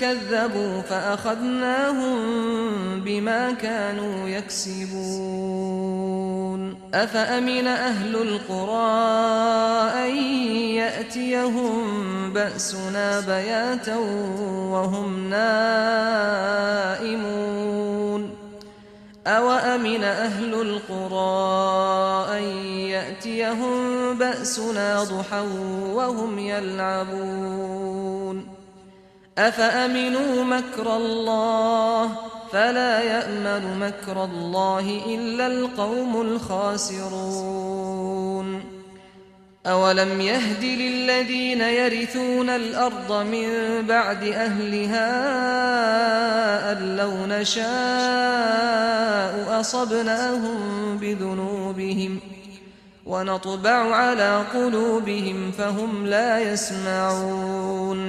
कज़्ज़बू फ़अख़ज़नाहुम बिमा कानू यक्सिबून अफ़अमिन अहलुल क़ुरा अन यअतियहुम बअसुना बयातन वहुम नाइमून अवअमिन अहलुल क़ुरा अन यअतियहुम बअसुना दुहन वहुम यल्अबून अफ़अमिनू मक्रल्लाह फला यअमनु मक्रल्लाहि इल्लल क़ौमुल ख़ासिरून अवलम यहदि लिल्लज़ीन यरिसून अल-अर्द मिन बअदि अहलिहा अल्लौ नशाअ असबनाहुम बिदुनूबिहिम वनतबअ अला कुलूबिहिम फहुम ला यस्मऊन।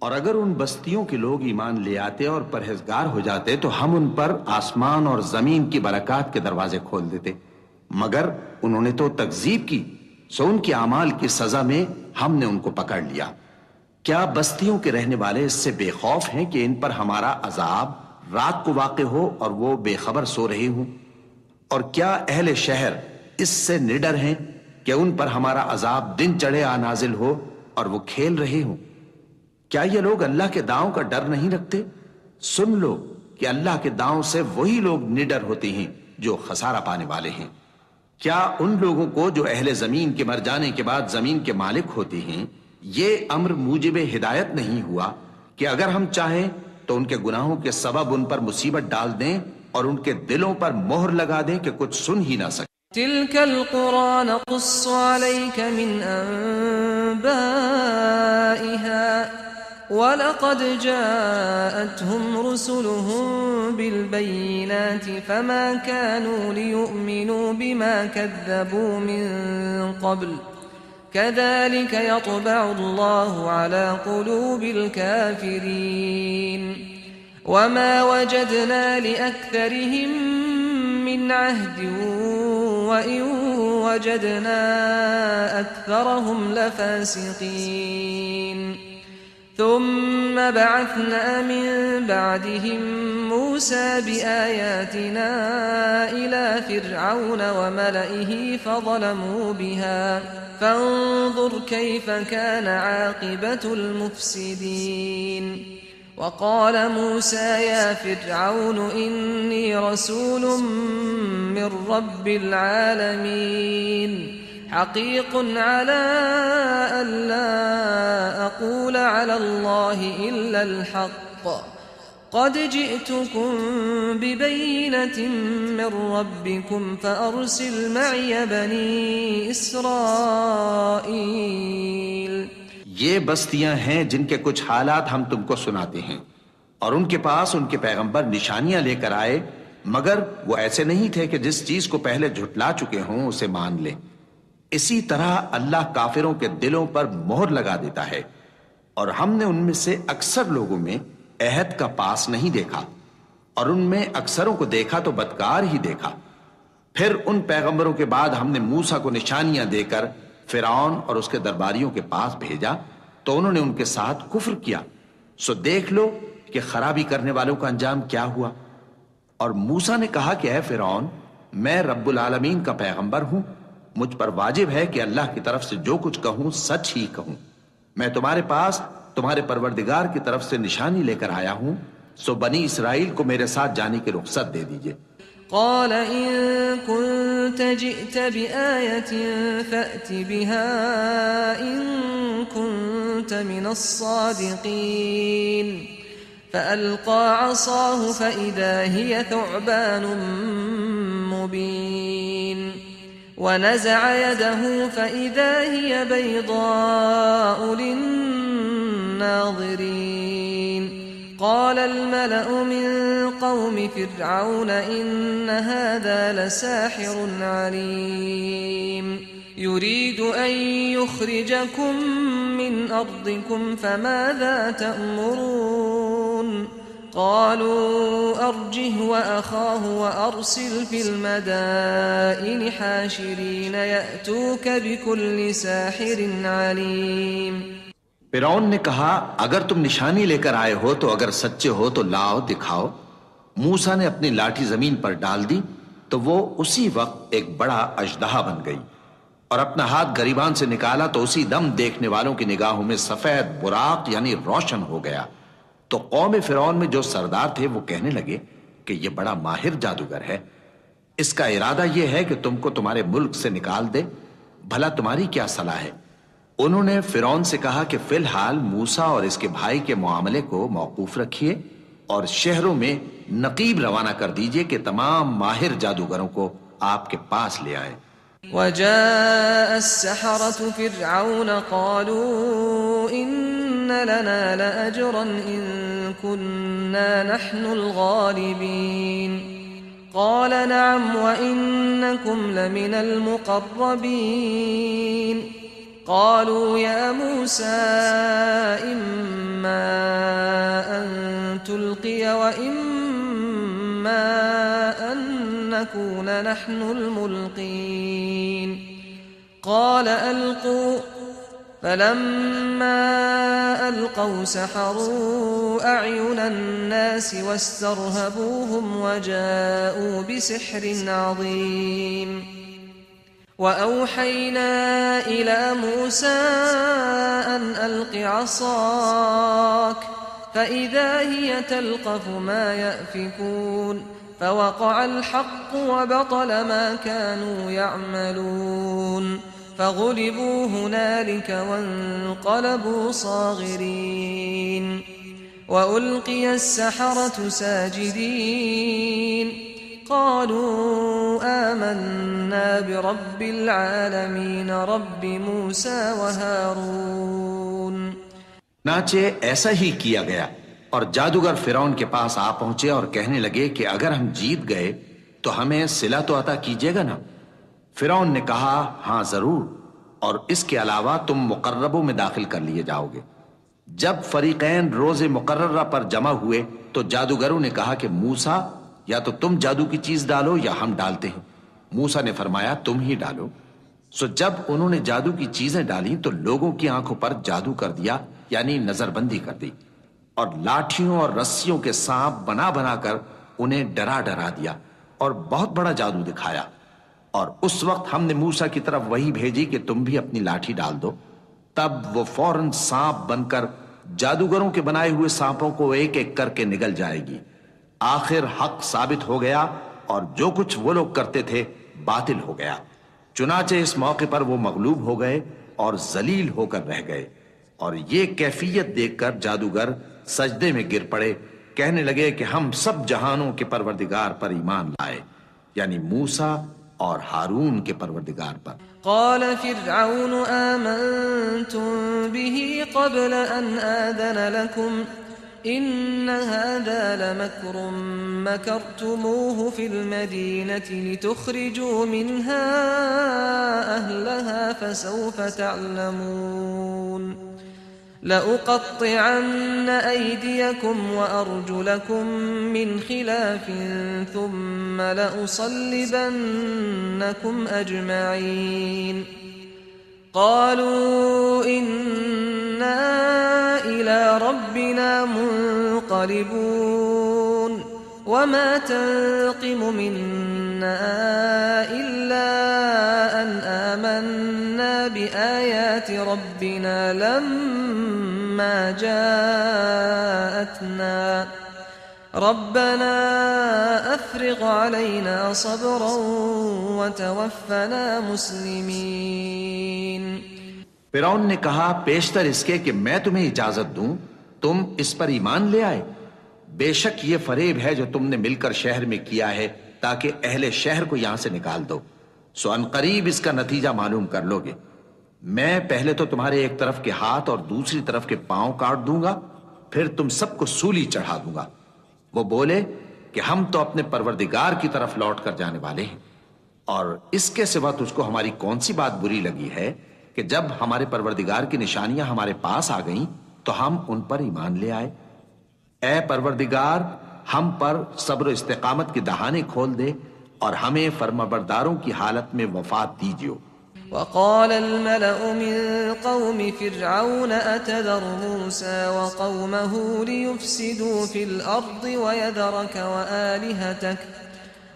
और अगर उन बस्तियों के लोग ईमान ले आते और परहेजगार हो जाते तो हम उन पर आसमान और जमीन की बरकत के दरवाजे खोल देते, मगर उन्होंने तो तकजीब की, सो उनके अमाल की सजा में हमने उनको पकड़ लिया। क्या बस्तियों के रहने वाले इससे बेखौफ हैं कि इन पर हमारा अजाब रात को वाक़े हो और वो बेखबर सो रहे हों? और क्या अहले शहर इससे निडर हैं कि उन पर हमारा अजाब दिन चढ़े आ नाजिल हो और वो खेल रहे हों? क्या ये लोग अल्लाह के दांव का डर नहीं रखते? सुन लो कि अल्लाह के दांव से वही लोग निडर होते हैं जो खसारा पाने वाले हैं। क्या उन लोगों को जो अहले जमीन के मर जाने के बाद जमीन के मालिक होते हैं, ये अम्र मूजिब हिदायत नहीं हुआ कि अगर हम चाहें तो उनके गुनाहों के सबब उन पर मुसीबत डाल दें और उनके दिलों पर मोहर लगा दें कि कुछ सुन ही ना सके। तिल्कल कुरान नक़ुस्सु अलैका मिन अंबाइहा वलक़द जाअतहुम रुसुलुहुम बिलबय्यिनाति फमा कानू लियुमिनू बिमा कज़्ज़बू मिन क़ब्ल कज़ालिक यत्बअु अल्लाहु अला क़ुलूबिल काफ़िरीन वमा वजदना लिअक्सरिहिम मिन अहदिन वइन वजदना अक्सरहुम लफ़ासिक़ीन। ثم بعثنا من بعدهم موسى بآياتنا إلى فرعون وملئه فظلموا بها فانظر كيف كان عاقبة المفسدين. وقال موسى يا فرعون إني رسول من رب العالمين حقيق على ألا أقول على الله إلا الحق قد جئتكم ببينة من ربكم فأرسل معي بني إسرائيل। ये बस्तियां हैं जिनके कुछ हालात हम तुमको सुनाते हैं, और उनके पास उनके पैगंबर निशानियां लेकर आए, मगर वो ऐसे नहीं थे कि जिस चीज को पहले झुटला चुके हों उसे मान लें। इसी तरह अल्लाह काफिरों के दिलों पर मोहर लगा देता है, और हमने उनमें से अक्सर लोगों में अहद का पास नहीं देखा, और उनमें अक्सरों को देखा तो बदकार ही देखा। फिर उन पैगंबरों के बाद हमने मूसा को निशानियां देकर फिरौन और उसके दरबारियों के पास भेजा, तो उन्होंने उनके साथ कुफ्र किया। सो देख लो कि खराबी करने वालों का अंजाम क्या हुआ। और मूसा ने कहा कि ऐ फिरौन, मैं रब्बुल आलमीन का पैगंबर हूं, मुझ पर वाजिब है कि अल्लाह की तरफ से जो कुछ कहूं सच ही कहूं। मैं तुम्हारे पास तुम्हारे परवरदिगार की तरफ से निशानी लेकर आया हूं, सो बनी इसराइल को मेरे साथ जाने की रुख्सत दे दीजिए। क़ाल इन कुन्त जिअत बिआयतिन फ़अति बिहा इन कुन्त मिनस्सादिक़ीन फ़अल्क़ा असाहु फ़इज़ा हिय थुअबानुम मुबीन ونزع يده فإذا هي بيضاء للناظرين قال الملأ من قوم فرعون إن هذا لساحر عليم يريد أن يخرجكم من أرضكم فماذا تأمرون قالوا أرجه وأخاه وأرسل في المدائن حاشرين يأتوك بكل ساحر عليم। फिरौन ने कहा, अगर तुम निशानी लेकर आए हो तो अगर सच्चे हो तो लाओ दिखाओ। मूसा ने अपनी लाठी जमीन पर डाल दी तो वो उसी वक्त एक बड़ा अजदहा बन गई, और अपना हाथ गरीबान से निकाला तो उसी दम देखने वालों की निगाहों में सफेद बुराक यानी रोशन हो गया। तो कौम फिरौन में जो सरदार थे वो कहने लगे कि ये बड़ा माहिर जादूगर है, इसका इरादा यह है कि तुमको तुम्हारे मुल्क से निकाल दे, भला तुम्हारी क्या सलाह है। उन्होंने फिरौन से कहा कि फिलहाल मूसा और इसके भाई के मामले को मौकूफ रखिए और शहरों में नकीब रवाना कर दीजिए कि तमाम माहिर जादूगरों को आपके पास ले आए। وجاء السحرة فرعون قالوا إن لنا لأجرا إن كنا نحن الغالبين قال نعم وإنكم لمن المقربين قالوا يا موسى إما أن تلقي وإما أن نكون نحن الملقين قال ألقوا فلما ألقوا سحروا أعين الناس واسترهبوهم وجاءوا بسحر عظيم وأوحينا إلى موسى أن ألق عصاك فإذا هي تلقف ما يأفكون فوقع الحق وبطل ما كانوا يعملون فغلبوا هنالك وانقلبوا صاغرين وألقي السحرة ساجدين قالوا آمنا برب العالمين رب موسى وهارون नाचे ऐसा ही किया गया और जादूगर फिरौन के पास आ पहुंचे और कहने लगे कि अगर हम जीत गए तो हमें सिला तो अता कीजिएगा ना। फिरौन ने कहा हां जरूर, और इसके अलावा तुम मुकर्रबों में दाखिल कर लिए जाओगे। जब फरीकैन रोजे मुकर्ररा पर जमा हुए तो जादूगरों ने कहा कि मूसा, या तो तुम जादू की चीज डालो या हम डालते हैं। मूसा ने फरमाया तुम ही डालो। सो जब उन्होंने जादू की चीजें डाली तो लोगों की आंखों पर जादू कर दिया, यानी नजरबंदी कर दी, और लाठियों और रस्सियों के सांप बना बनाकर उन्हें डरा डरा दिया और बहुत बड़ा जादू दिखाया। और उस वक्त हमने मूसा की तरफ वही भेजी कि तुम भी अपनी लाठी डाल दो। तब वो फौरन सांप बनकर जादूगरों के बनाए हुए सांपों को एक एक करके निगल जाएगी। आखिर हक साबित हो गया और जो कुछ वो लोग करते थे बातिल हो गया। चुनाचे इस मौके पर वो मगलूब हो गए और जलील होकर रह गए। और ये कैफियत देखकर जादूगर सजदे में गिर पड़े, कहने लगे कि हम सब जहानों के परवरदिगार पर ईमान लाए, यानी मूसा और हारून के परवरदिगार पर। قال فرعون آمنتم به قبل أن آذن لكم إن هذا لمكر مكرتموه في المدينة لتخرجوا منها أهلها فسوف تعلمون لأقطعن أيديكم وأرجلكم من خلاف ثم لأصلبنكم أجمعين قالوا إنا إلى ربنا منقلبون وما تنقم منا إلا أن آمنا بآيات ربنا لما جاءتنا ربنا أفرغ علينا صبرا وتوفنا مسلمين। फिरौन ने कहा पेशतर इसके कि मैं तुम्हें इजाजत दूं तुम इस पर ईमान ले आए। बेशक ये फरेब है जो तुमने मिलकर शहर में किया है ताकि अहले शहर को यहां से निकाल दो। सो अनकरीब इसका नतीजा मालूम कर लोगे। मैं पहले तो तुम्हारे एक तरफ के हाथ और दूसरी तरफ के पांव काट दूंगा, फिर तुम सबको सूली चढ़ा दूंगा। वो बोले कि हम तो अपने परवरदिगार की तरफ लौट कर जाने वाले हैं, और इसके सिवा तुझको हमारी कौन सी बात बुरी लगी है कि जब हमारे परवरदिगार की निशानियां हमारे पास आ गईं तो हम उन पर ईमान ले आए। ऐ परवरदिगार, हम पर सब्र इस्तिकामत के दहाने खोल दे और हमें फर्माबरदारों की हालत में वफात दीजिए। وقال الملأ من قوم فرعون أتذر موسى وقومه ليفسدوا في الأرض ويذرك وآلهتك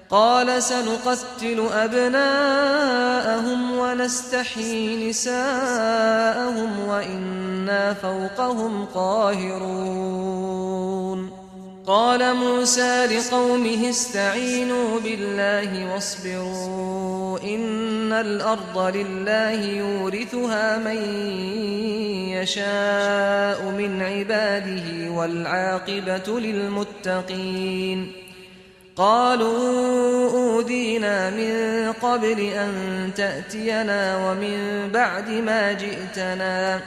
قال سنقتل أبناءهم ونستحيي نساءهم وإنا فوقهم قاهرون قال موسى لقومه استعينوا بالله واصبروا إن الأرض لله يورثها من يشاء من عباده والعاقبة للمتقين قالوا أوذينا من قبل أن تأتينا ومن بعد ما جئتنا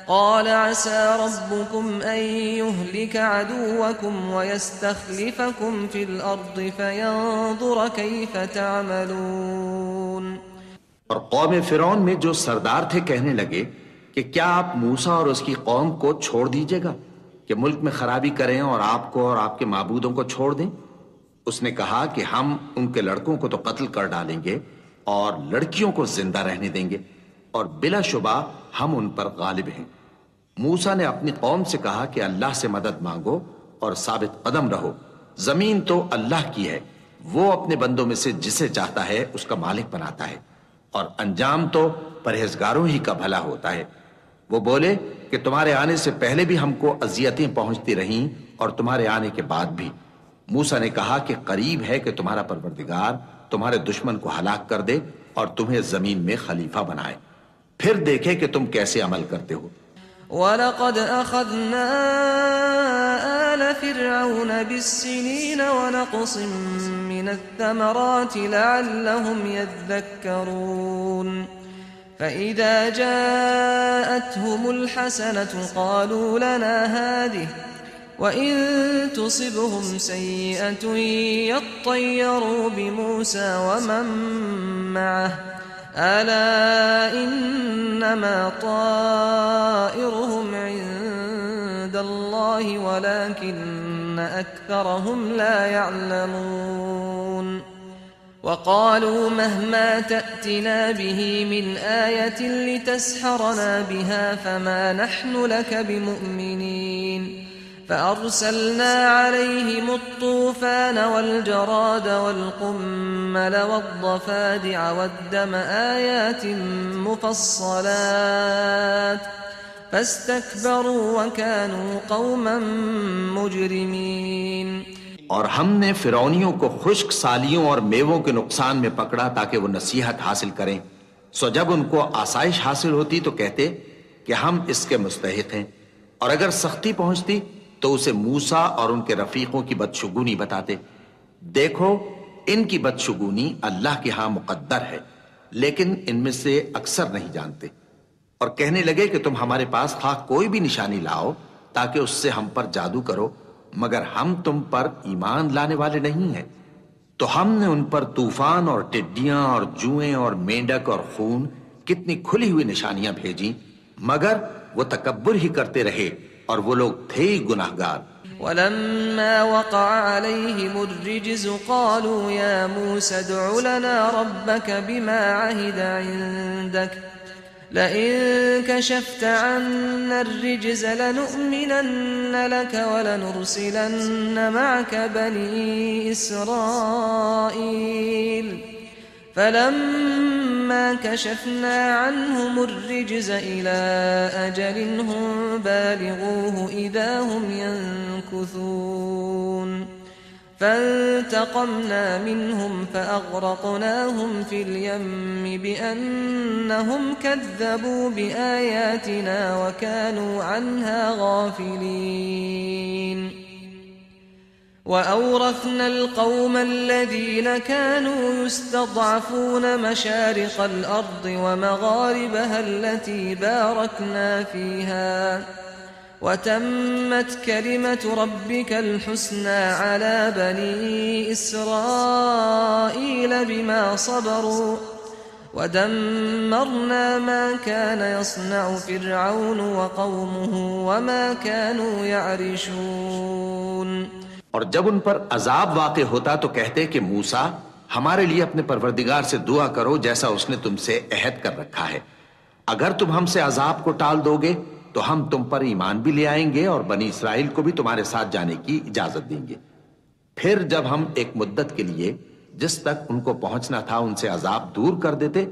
قال عسى ربكم أن يهلك عدوكم ويستخلفكم في الأرض فينظر كيف تعملون. और कौम फिरौन में जो सरदार थे कहने लगे कि क्या आप मूसा और उसकी कौम को छोड़ दीजिएगा कि मुल्क में खराबी करें और आपको और आपके माबूदों को छोड़ दें। उसने कहा कि हम उनके लड़कों को तो कत्ल कर डालेंगे और लड़कियों को जिंदा रहने देंगे और बिलाशुबा हम उन पर गालिब हैं। मूसा ने अपनी कौम से कहा कि अल्लाह से मदद मांगो और साबित कदम रहो। जमीन तो अल्लाह की है, वो अपने बंदों में से जिसे चाहता है उसका मालिक बनाता है और अंजाम तो परहेजगारों ही का भला होता है। वो बोले कि तुम्हारे आने से पहले भी हमको अजियतें पहुंचती रहीं और तुम्हारे आने के बाद भी। मूसा ने कहा कि करीब है कि तुम्हारा परवरदिगार तुम्हारे दुश्मन को हलाक कर दे और तुम्हें जमीन में खलीफा बनाए, फिर देखे कि तुम कैसे अमल करते हो। वलक़द अख़ज़ना आल फ़िरऔन बिस्सिनीन वनक़्सिम मिनत्थमराति लअल्लहुम यज़्ज़क्करून फ़इज़ा जाअतहुमुल हसनतु क़ालू लना हाज़िहि वइन तुसिबहुम सय्यिअतुन यत्तय्यरू बिमूसा वमन मअहु अला इन्नमा ताइरुहुम इन्दल्लाहि वलाकिन्न अक्सरहुम ला यअलमून। वक़ालू महमा तअतिना बिही मिन आयतिन लितस्हरना बिहा फमा नहनु लक बिमुअ्मिनीन فأرسلنا عليهم الطوفان والجراد والقمل والضفادع والدم آيات مفصلات فاستكبروا وكانوا قوما مجرمين। और हमने फिरौनियों को खुश्क सालियों और मेवों के नुकसान में पकड़ा ताकि वो नसीहत हासिल करें। सो जब उनको आसाइश हासिल होती तो कहते कि हम इसके मुस्तहिक हैं, और अगर सख्ती पहुंचती तो उसे मूसा और उनके रफीकों की बदशुगुनी बताते। देखो, इनकी बदशुगुनी अल्लाह के यहां मुकद्दर है, लेकिन इनमें से अक्सर नहीं जानते। और कहने लगे कि तुम हमारे पास खा कोई भी निशानी लाओ ताकि उससे हम पर जादू करो, मगर हम तुम पर ईमान लाने वाले नहीं हैं। तो हमने उन पर तूफान और टिड्डियां और जुएं और मेंढक और खून कितनी खुली हुई निशानियां भेजी, मगर वो तकब्बुर ही करते रहे और वो लोग थे गुनाहगार। वलम्मा वक़अ अलैहिमुर रिज्ज़ु क़ालू या मूसा उद्'उ लना रब्बक बिमा अहिदा इंदक लइन कशफ्त अन्ना अर्रिज्ज़ लनु'मिनन्न लक वलनुरसिलन्न मअक बनी इस्राईल फलम्मा कशफना अन्हुम अर्रिज्ज़ इला अजलिन हुम बालिगूहु इज़ा हुम यनकुसून फंतक़मना मिनहुम फअग़रक़नाहुम फ़िल यम्मि बिअन्नहुम कज़्ज़बू बिआयातिना वकानू अन्हा गाफ़िलीन। وأورثنا القوم الذين كانوا يستضعفون مشارق الأرض ومغاربها التي باركنا فيها وتمت كلمة ربك الحسنى على بني إسرائيل بما صبروا ودمرنا ما كان يصنع فرعون وقومه وما كانوا يعرشون। और जब उन पर अजाब वाक़े होता तो कहते कि मूसा, हमारे लिए अपने परवरदिगार से दुआ करो जैसा उसने तुमसे अहद कर रखा है। अगर तुम हमसे अजाब को टाल दोगे तो हम तुम पर ईमान भी ले आएंगे और बनी इसराइल को भी तुम्हारे साथ जाने की इजाजत देंगे। फिर जब हम एक मुद्दत के लिए जिस तक उनको पहुंचना था उनसे अजाब दूर कर देते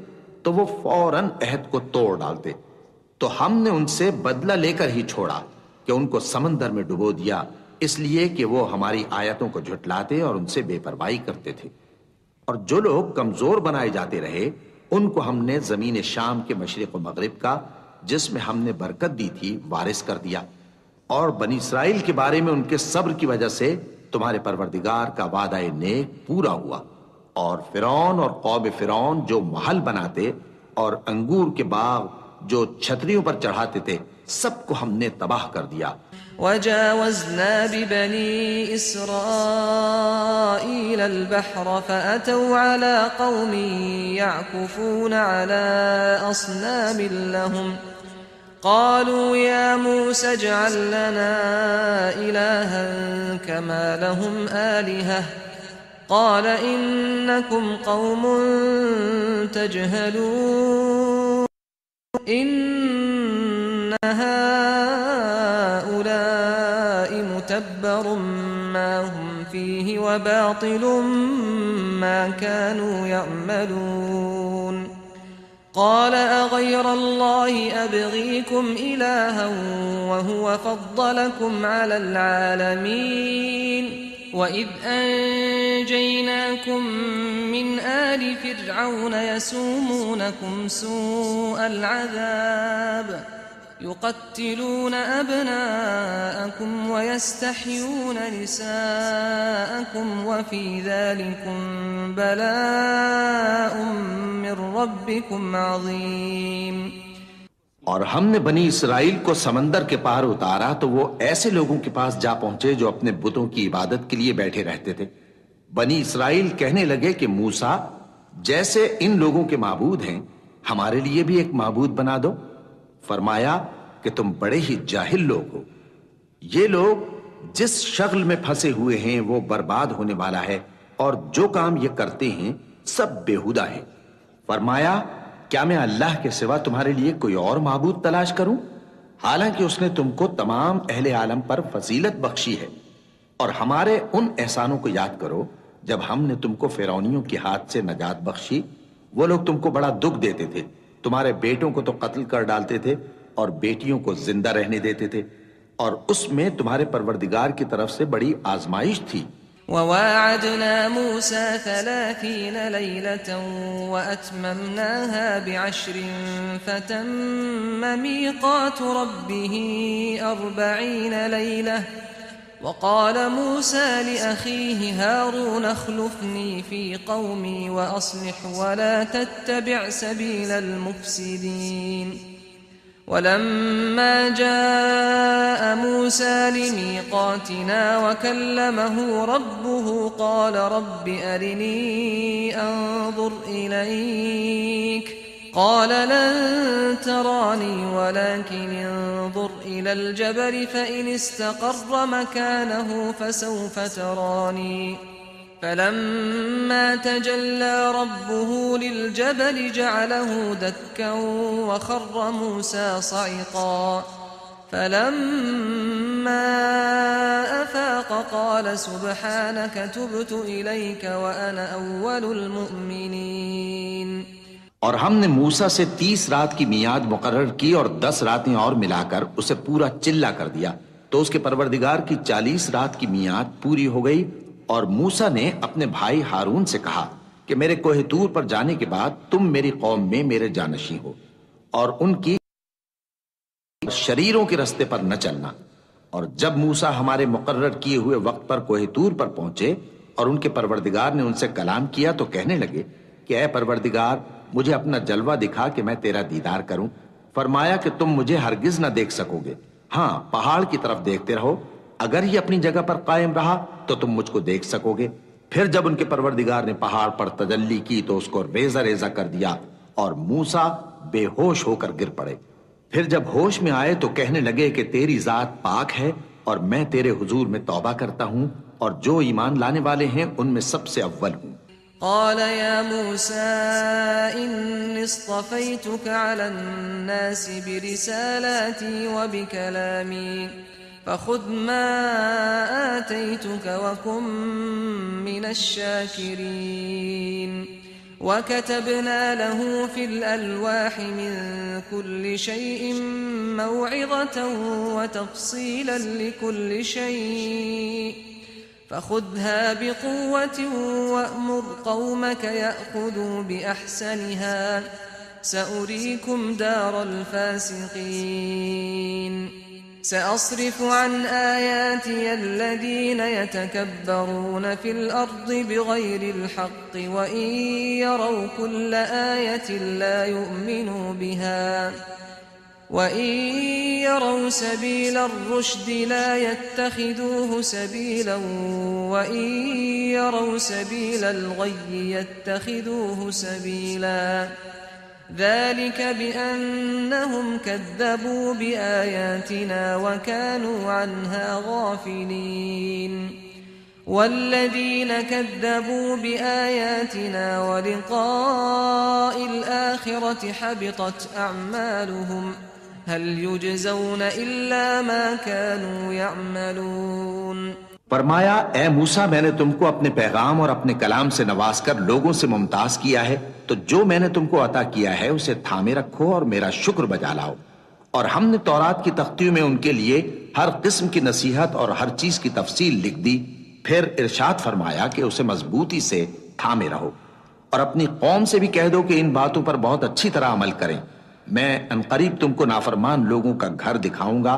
तो वो फौरन अहद को तोड़ डालते। तो हमने उनसे बदला लेकर ही छोड़ा कि उनको समंदर में डुबो दिया, इसलिए कि वो हमारी आयतों को झुटलाते और उनसे बेपरवाही करते थे। और जो लोग कमजोर बनाए जाते रहे उनको हमने जमीन शाम के मशरिक व मगरिब का, जिसमें हमने बरकत दी थी, वारिस कर दिया। और बनी इसराइल के बारे में उनके सब्र की वजह से तुम्हारे परवरदिगार का वादा नेक पूरा हुआ। और फिरौन और कौम फिरौन जो महल बनाते और अंगूर के बाग जो छतरियों पर चढ़ाते थे, सबको हमने तबाह कर दिया। वजावज़ना बिबनी इस्राईल अल-बहर फ़अतौ अला क़ौमिन यअकुफ़ून अला अस्नामिन लहुम क़ालू या मूसा इजअल लना इलाहन कमा लहुम आलिहह क़ाल इन्नकुम क़ौमुन तजहलून इन्न हाउलाइ मुतब्बरुम मा हुम फीहि व बातिलुम मा कानू यअमलून قال أغير الله أبغيكم إلها وهو فضلكم على العالمين وإذ أنجيناكم من آل فرعون يسومونكم سوء العذاب يقتلون أبناءكم ويستحيون نساءكم وفي ذلكم بلاء من ربكم عظيم। और हमने बनी इसराइल को समंदर के पार उतारा तो वो ऐसे लोगों के पास जा पहुंचे जो अपने बुतों की इबादत के लिए बैठे रहते थे। बनी इसराइल कहने लगे कि मूसा, जैसे इन लोगों के माबूद हैं, हमारे लिए भी एक माबूद बना दो। फरमाया कि तुम बड़े ही जाहिल लोग हो। ये लोग जिस शक्ल में फंसे हुए हैं वो बर्बाद होने वाला है, और जो काम ये करते हैं सब बेहुदा है। फरमाया, क्या मैं अल्लाह के सिवा तुम्हारे लिए कोई और माबूद तलाश करूं, हालांकि उसने तुमको तमाम अहले आलम पर फजीलत बख्शी है। और हमारे उन एहसानों को याद करो जब हमने तुमको फिरौनियों के हाथ से नजात बख्शी। वो लोग तुमको बड़ा दुख देते थे, तुम्हारे बेटों को तो कत्ल कर डालते थे और बेटियों को जिंदा रहने देते थे, और उसमें तुम्हारे परवरदिगार की तरफ से बड़ी आजमाइश थी। ववाअदना मूसा 30 लैलतन वअतममनाहा बिअश्रिन फतम्म मीक़ातु रब्बिह 40 लैलह वक़ाल मूसा लिअख़ीह हारून अख़्लुफ़नी फ़ी क़ौमी वअस्लिह वला तत्तबिअ सबीलल मुफ़्सिदीन। वलम्मा जाअ मूसा लिमीक़ातिना वकल्लमहु रब्बुहु क़ाल रब्बि अरिनी अंज़ुर इलैक क़ाल लन तरानी वलकिन इंज़ुर इलल जबल फ़इन इस्तक़र्र मकानहु फसौफ़ तरानी फलम्मा तजल्ला रब्बुहु लिलजबल जअलहु दक्का वख़र्र मूसा सइक़ा फलम्मा अफ़ाक़ क़ाल सुब्हानक तुब्तु इलैक व अना अव्वलुल मुअ्मिनीन। और हमने मूसा से 30 रात की मियाद मुकर्रर की और 10 रातें और मिलाकर उसे पूरा चिल्ला कर दिया। तो उसके परवरदिगार की 40 रात की मियाद पूरी हो गई। और मूसा ने अपने भाई हारून से कहा कि मेरे कोहे तूर पर जाने के बाद तुम मेरी कौम में मेरे जानशी हो और उनकी शरीरों के रास्ते पर न चलना। और जब मूसा हमारे मुकर्रर किए हुए वक्त पर कोहे तूर पर पहुंचे और उनके परवरदिगार ने उनसे कलाम किया तो कहने लगे कि ऐ परवरदिगार, मुझे अपना जलवा दिखा कि मैं तेरा दीदार करूं। फरमाया कि तुम मुझे हरगिज न देख सकोगे, हाँ पहाड़ की तरफ देखते रहो, अगर ये अपनी जगह पर कायम रहा तो तुम मुझको देख सकोगे। फिर जब उनके परवरदिगार ने पहाड़ पर तजल्ली की तो उसको रेजा रेजा कर दिया और मूसा बेहोश होकर गिर पड़े। फिर जब होश में आए तो कहने लगे कि तेरी जात पाक है और मैं तेरे हुजूर में तौबा करता हूं और जो ईमान लाने वाले हैं उनमें सबसे अव्वल हूं। قال يا موسى إني اصطفيتك على الناس برسالاتي وبكلامي فخذ ما آتيتك وكن من الشاكرين وكتبنا له في الألواح من كل شيء موعظة وتفصيلا لكل شيء فخذها بقوة وأمر قومك يأخذوا بأحسنها سأريكم دار الفاسقين سأصرف عن آياتي الذين يتكبرون في الأرض بغير الحق وإن يروا كل آية لا يؤمنوا بها وإن يروا سبيل الرشد لا يتخذوه سبيلا وإن يروا سبيل الغي يتخذوه سبيلا ذلك بأنهم كذبوا بآياتنا وكانوا عنها غافلين والذين كذبوا بآياتنا ولقاء الآخرة حبطت أعمالهم هل يجزون إلا ما كانوا يعملون। फरमाया, ए मूसा, मैंने तुमको अपने पैगाम और अपने कलाम से नवाजकर लोगों से मुमताज किया है, तो जो मैंने तुमको अता किया है उसे थामे रखो और मेरा शुक्र बजा लाओ। और हमने तौरात की तख्तियों में उनके लिए हर किस्म की नसीहत और हर चीज की तफसील लिख दी। फिर इरशाद फरमाया कि उसे मजबूती से थामे रहो और अपनी कौम से भी कह दो कि इन बातों पर बहुत अच्छी तरह अमल करें। मैं अनकरीब तुमको नाफरमान लोगों का घर दिखाऊंगा।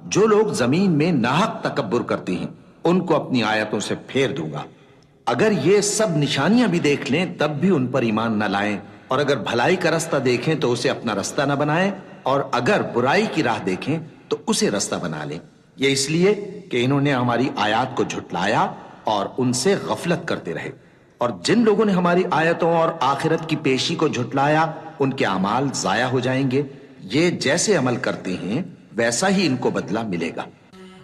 जो लोग जमीन में नाहक तकब्बुर करते हैं उनको अपनी आयतों से फेर दूंगा। अगर ये सब निशानियां भी देख लें तब भी उन पर ईमान न लाएं, और अगर भलाई का रास्ता देखें तो उसे अपना रास्ता न बनाएं, और अगर बुराई की राह देखें तो उसे रास्ता बना लें। ये इसलिए कि इन्होंने हमारी आयत को झुटलाया और उनसे गफलत करते रहे। और जिन लोगों ने हमारी आयतों और आखिरत की पेशी को झुटलाया उनके अमाल जाया हो जाएंगे। ये जैसे अमल करते हैं वैसा ही इनको बदला मिलेगा।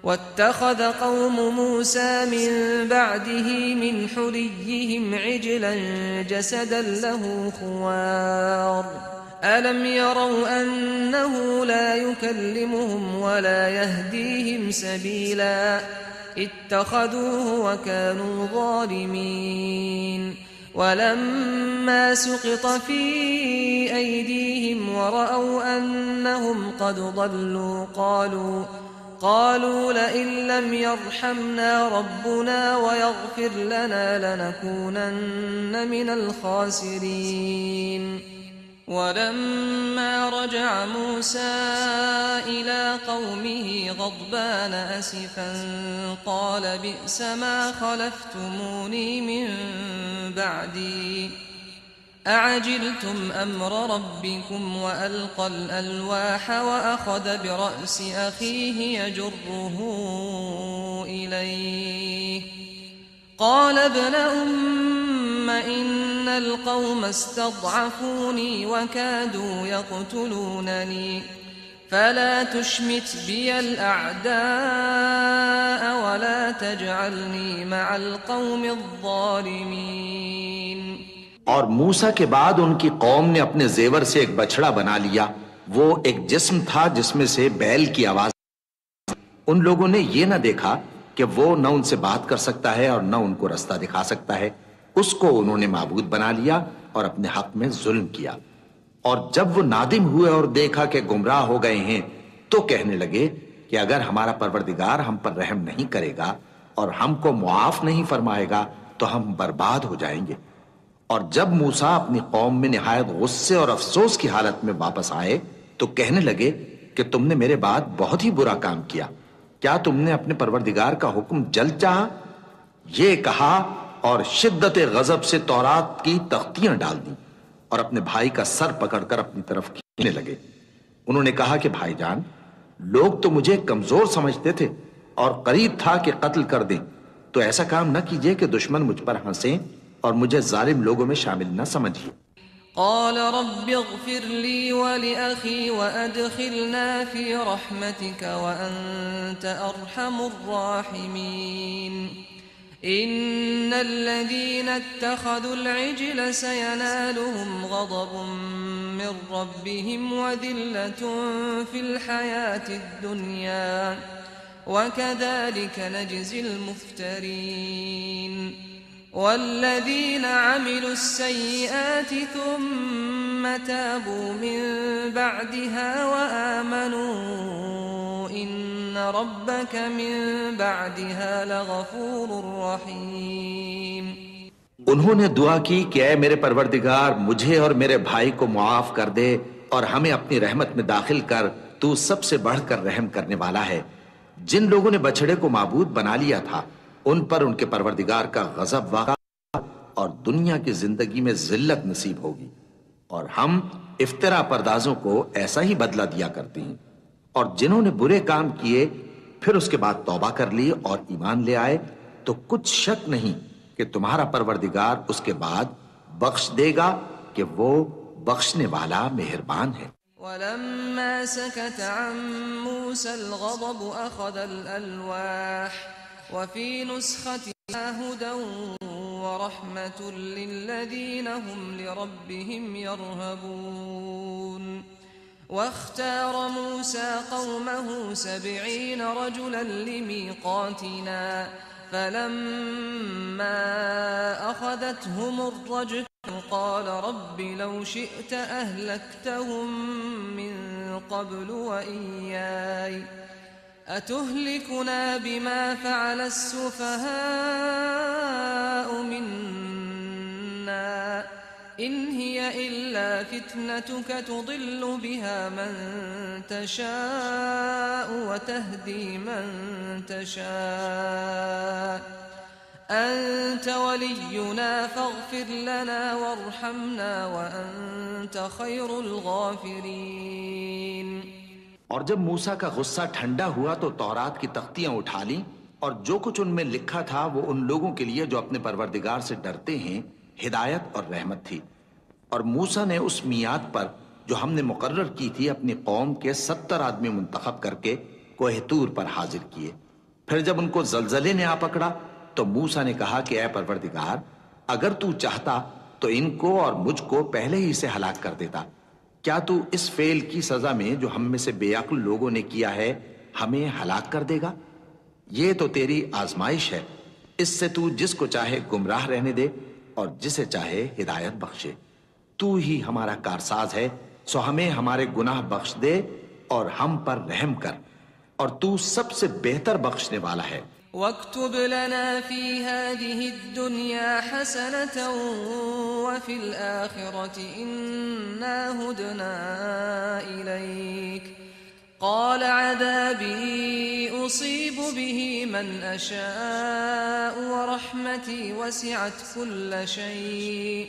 واتخذ قوم موسى من بعده من حليهم عجلا جسدا له خوار ألم يروا أنه لا يكلمهم ولا يهديهم سبيلا اتخذوه وكانوا ظالمين ولما سقط في أيديهم ورأوا أنهم قد ضلوا قالوا لئن لم يرحمنا ربنا ويغفر لنا لنكونن من الخاسرين ولما رجع موسى إلى قومه غضبان أسفا قال بئس ما خلفتموني من بعدي أعجلتم أمر ربكم وألقى الألواح وأخذ برأس أخيه يجره إليه قال ابن أم إن القوم استضعفوني وكادوا يقتلونني فلا تشمت بي الأعداء ولا تجعلني مع القوم الظالمين। और मूसा के बाद उनकी कौम ने अपने जेवर से एक बछड़ा बना लिया। वो एक जिस्म था जिसमें से बैल की आवाज। उन लोगों ने ये ना देखा कि वो न उनसे बात कर सकता है और न उनको रास्ता दिखा सकता है। उसको उन्होंने माबूद बना लिया और अपने हक में जुल्म किया। और जब वो नादिम हुए और देखा कि गुमराह हो गए हैं तो कहने लगे कि अगर हमारा परवरदिगार हम पर रहम नहीं करेगा और हमको मुआफ नहीं फरमाएगा तो हम बर्बाद हो जाएंगे। और जब मूसा अपनी कौम में निहायत गुस्से और अफसोस की हालत में वापस आए तो कहने लगे कि तुमने मेरे बाद बहुत ही बुरा काम किया। क्या तुमने अपने परवरदिगार का हुक्म जल्द चाहा? ये कहा और शिद्दत गजब से तौरात की तख्तियां डाल दी और अपने भाई का सर पकड़कर अपनी तरफ खींचने लगे। उन्होंने कहा कि भाईजान, लोग तो मुझे कमजोर समझते थे और करीब था कि कत्ल कर दें, तो ऐसा काम न कीजिए कि दुश्मन मुझ पर हंसें और मुझे जालिम लोगों में शामिल न समझिए। قال رب اغفر لي ولأخي وأدخلنا في رحمتك وأنت أرحم الراحمين إن الذين اتخذوا العجل سينالهم غضب من ربهم وذلة في الحياة الدنيا وكذلك نجزي المفترين والذين عملوا السيئات ثم تابوا من بعدها وآمنوا إن ربك من بعدها لغفور رحيم। उन्होंने दुआ की कि ऐ मेरे परवरदिगार, मुझे और मेरे भाई को मुआफ कर दे और हमें अपनी रहमत में दाखिल कर, तू सबसे बढ़कर रहम करने वाला है। जिन लोगों ने बछड़े को माबूद बना लिया था उन पर उनके परवरदिगार का गजब वाक़ा और दुनिया की जिंदगी में जिल्लत नसीब होगी, और हम इफ्तिरा परदाजों को ऐसा ही बदला दिया करते हैं। और जिन्होंने बुरे काम किए फिर उसके बाद तौबा कर ली और ईमान ले आए तो कुछ शक नहीं कि तुम्हारा परवरदिगार उसके बाद बख्श देगा कि वो बख्शने वाला मेहरबान है। वलम्मा सकत अन मूसल गज़ब अख़ज़ल अलवाह वफ़ी नुस्ख़तिहा हुदन वरहमतुन लिल्लज़ीना हुम लिरब्बिहिम यरहबून। واختار موسى قومه 70 رجلا لميقاتنا فلما أخذتهم الرجفة قال رب لو شئت أهلكتهم من قبل وإياي أتهلكنا بما فعل السفهاء منا إن هي إلا فتنتك تضل بها من تشاء وتهدي من تشاء أنت ولينا فاغفر لنا وارحمنا وأنت خير الغافرين। और जब मूसा का गुस्सा ठंडा हुआ तो तौरात की तख्तियां उठा ली और जो कुछ उनमें लिखा था वो उन लोगों के लिए जो अपने परवरदिगार से डरते हैं हिदायत और रहमत थी। और मूसा ने उस मियाद पर जो हमने मुकर्रर की थी अपनी कौम के 70 आदमी मुंतखब करके कोह तूर पर हाजिर किए। फिर जब उनको जलजले ने आ पकड़ा तो मूसा ने कहा कि ऐ परवरदिगार, अगर तू चाहता तो इनको और मुझको पहले ही से हलाक कर देता। क्या तू इस फेल की सजा में जो हम में से बेअक्ल लोगों ने किया है हमें हलाक कर देगा? ये तो तेरी आजमाइश है, इससे तू जिसको चाहे गुमराह रहने दे और जिसे चाहे हिदायत बख्शे। तू ही हमारा कारसाज है, सो हमें हमारे गुनाह बख्श दे और हम पर रहम कर, और तू सबसे बेहतर बख्शने वाला है। वक्तुब लना फी हादिहि दुनिया हसनतन वफिल आखिरति इन्ना हुदना इलैक क़ाल अज़ाबी उसीबु बिही मन अशाअ व रहमती वसिअत कुल्ल शै'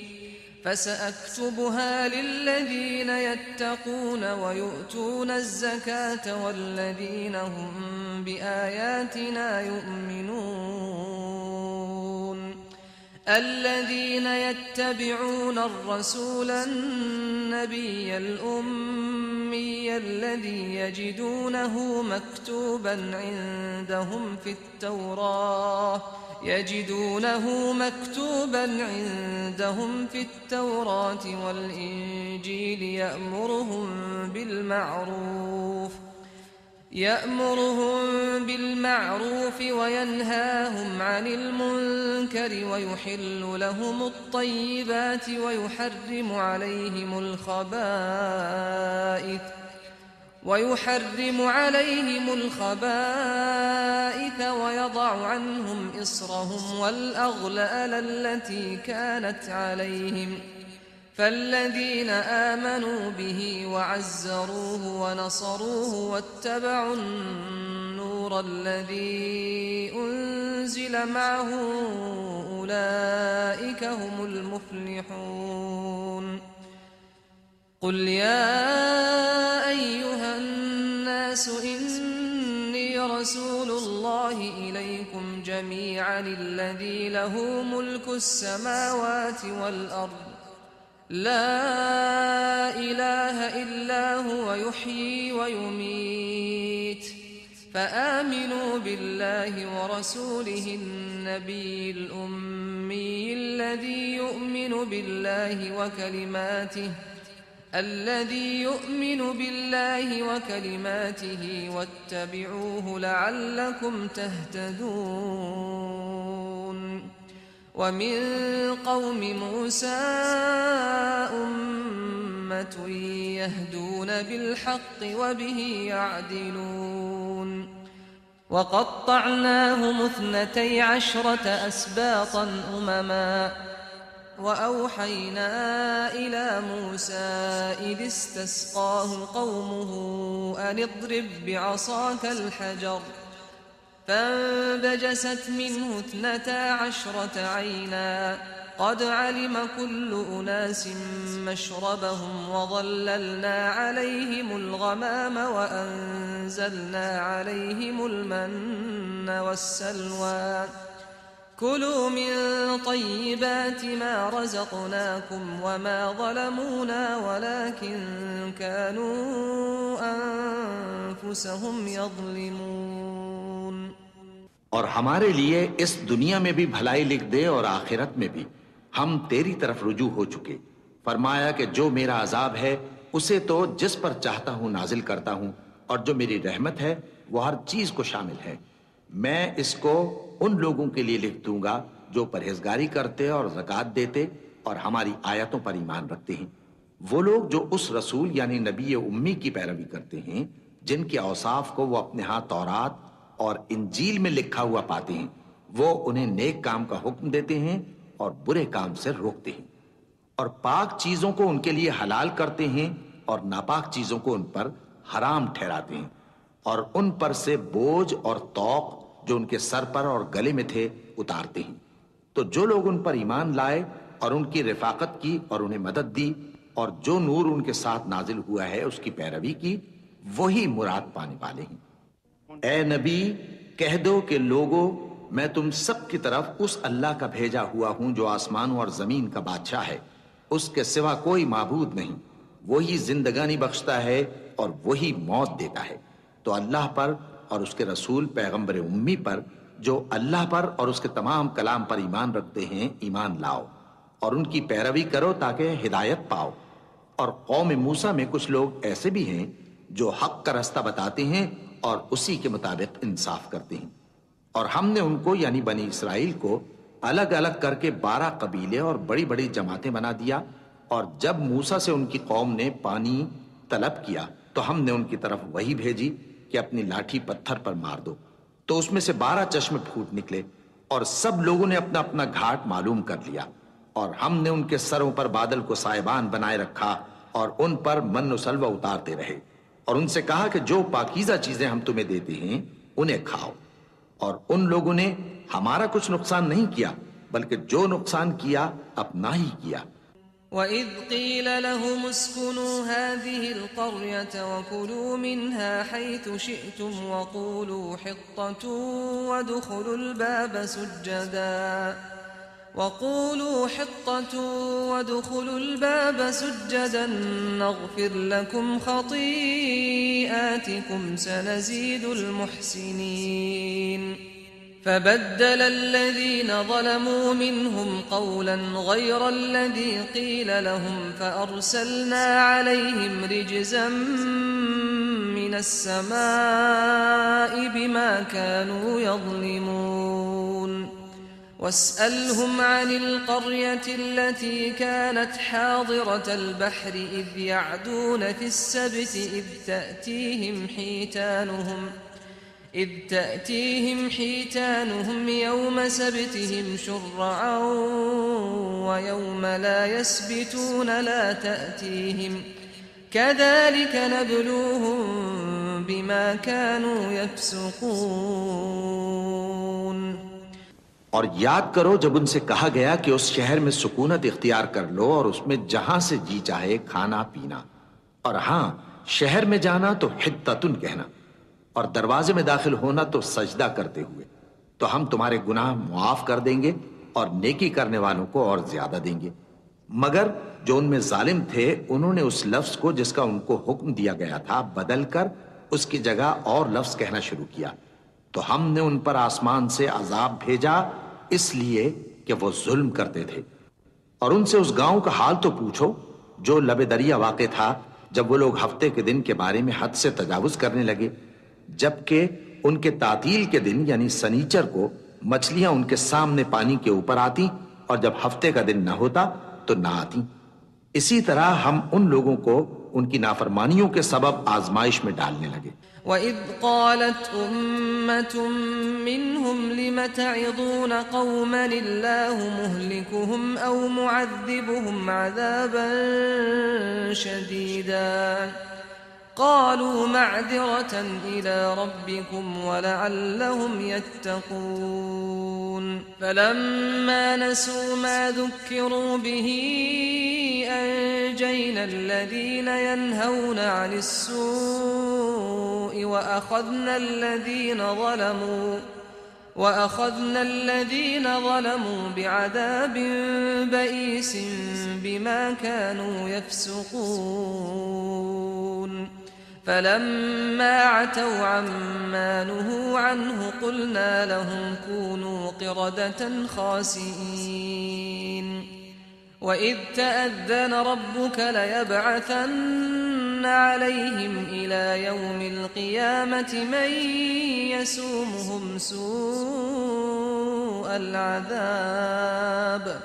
فسأكتبها للذين يتقون ويؤتون الزكاة والذين هم بآياتنا يؤمنون الذين يتبعون الرسول النبي الأمي الذي يجدونه مكتوبا عندهم في التوراة والإنجيل يأمرهم بالمعروف وينهاهم عن المنكر ويحل لهم الطيبات ويحرم عليهم الخبائث ويضع عنهم إصرهم والأغلال التي كانت عليهم فالذين آمنوا به وعزروه ونصروه واتبعوا النور الذي أنزل معه أولئك هم المفلحون قل يا أيها الناس إني رسول الله إليكم جميعا الذي له ملك السماوات والأرض لا إله إلا هو يحيي ويميت فآمنوا بالله ورسوله النبي الأمي الذي يؤمن بالله وكلماته واتبعوه لعلكم تهتدون ومن قوم موسى أمة يهدون بالحق وبه يعدلون وقطعناهم 12 أسباطا أمما वअौहैना इला मूसा इद इस्तस्काहु कौमुहु अन इद्रिब बिअसाकल हजर फंबजसत मिन्हु 12 ऐना قد علم كل أناس مشربهم وظللنا عليهم الغمام وأنزلنا عليهم المن والسلوى كلوا من طيبات ما رزقناكم وما ظلمونا ولكن كانوا أنفسهم يظلمون। और हमारे लिए इस दुनिया में भी भलाई लिख दे और आखिरत में भी हम तेरी तरफ रुजू हो चुके। फरमाया कि जो मेरा अजाब है उसे तो जिस पर चाहता हूं नाजिल करता हूं, और जो मेरी रहमत है वो हर चीज को शामिल है। मैं इसको उन लोगों के लिए लिख दूंगा जो परहेजगारी करते और ज़कात देते और हमारी आयतों पर ईमान रखते हैं। वो लोग जो उस रसूल यानी नबी उम्मी की पैरवी करते हैं जिनके औसाफ को वो अपने हाथ तौरात और इंजील में लिखा हुआ पाते हैं, वो उन्हें नेक काम का हुक्म देते हैं और बुरे काम से रोकते हैं, और पाक चीजों को उनके लिए हलाल करते हैं और नापाक चीजों को उन पर हराम ठहराते हैं, और उन पर से बोझ और तौक जो उनके सर पर और गले में थे उतारते हैं। तो जो लोग उन पर ईमान लाए और उनकी रिफाकत की और उन्हें मदद दी और जो नूर उनके साथ नाजिल हुआ है उसकी पैरवी की, वही मुराद पाने वाले हैं। ए नबी, कह दो कि लोगों, मैं तुम सब की तरफ उस अल्लाह का भेजा हुआ हूं जो आसमानों और जमीन का बादशाह है। उसके सिवा कोई माबूद नहीं। वही जिंदगानी बख्शता है और वही मौत देता है। तो अल्लाह पर और उसके रसूल पैगंबर उम्मी पर, जो अल्लाह पर और उसके तमाम कलाम पर ईमान रखते हैं, ईमान लाओ और उनकी पैरवी करो ताकि हिदायत पाओ। और कौम मूसा में कुछ लोग ऐसे भी हैं जो हक का रास्ता बताते हैं और उसी के मुताबिक इंसाफ करते हैं। और हमने उनको यानी बनी इसराइल को अलग अलग करके 12 कबीले और बड़ी बड़ी जमातें बना दिया। और जब मूसा से उनकी कौम ने पानी तलब किया तो हमने उनकी तरफ वही भेजी कि अपनी लाठी पत्थर पर मार दो, तो उसमें से 12 चश्मे फूट निकले और सब लोगों ने अपना अपना घाट मालूम कर लिया। और हमने उनके सरों पर बादल को साहिबान बनाए रखा और उन पर मन सलवा उतारते रहे और उनसे कहा कि जो पाकीज़ा चीजें हम तुम्हें देते हैं उन्हें खाओ। और उन लोगों ने हमारा कुछ नुकसान नहीं किया, बल्कि जो नुकसान किया अपना ही किया। वइज़ क़ील लहुम उस्कुनू हाज़िहिल क़र्यत वकुलू मिन्हा हैथु शिअ्तुम वक़ूलू हित्ततुन वदख़ुलुल बाब सुज्जदन नग़फ़िर लकुम ख़तीआतिकुम सनज़ीदुल मुहसिनीन। فبدل الذين ظلموا منهم قولا غير الذي قيل لهم فأرسلنا عليهم رجزا من السماء بما كانوا يظلمون واسألهم عن القرية التي كانت حاضرة البحر إذ يعدون في السبت إذ تأتيهم حيتانهم يوم سبتهم شرعا ويوم لا يسبتون لا تأتيهم كذلك نبلوهم بما كانوا يفسقون। और याद करो जब उनसे कहा गया कि उस शहर में सुकूनत इख्तियार कर लो और उसमें जहां से जी चाहे खाना पीना, और हां, शहर में जाना तो हित्ततुन कहना और दरवाजे में दाखिल होना तो सजदा करते हुए, तो हम तुम्हारे गुनाह मुआफ कर देंगे और नेकी करने वालों को और ज्यादा देंगे। मगर जो उनमें जालिम थे उन्होंने उस लफ्ज को जिसका उनको हुक्म दिया गया था बदल कर उसकी जगह और लफ्ज कहना शुरू किया, तो हमने उन पर आसमान से अजाब भेजा इसलिए कि वो जुल्म करते थे। और उनसे उस गांव का हाल तो पूछो जो लबे दरिया वाक़े था, जब वो लोग हफ्ते के दिन के बारे में हद से तजावुज करने लगे, जबकि उनके तातील के दिन यानी सनीचर को मछलियां उनके सामने पानी के ऊपर आती और जब हफ्ते का दिन न होता तो ना आती। इसी तरह हम उन लोगों को उनकी नाफरमानियों के सबब आजमाइश में डालने लगे। وإذ قالت أمة منهم لم تعظون قوما الله مهلكهم أو معذبهم عذابا شديدا قالوا معذرة إلى ربكم ولعلهم يتقون فلما نسوا ما ذكروا به أنجينا الذين ينهون عن السوء وأخذنا الذين ظلموا بعذاب بئيس بما كانوا يفسقون فلما عتوا عما نهوا عنه قلنا لهم كونوا قردة خاسئين وإذ تأذن ربك ليبعثن عليهم إلى يوم القيامة من يسومهم سوء العذاب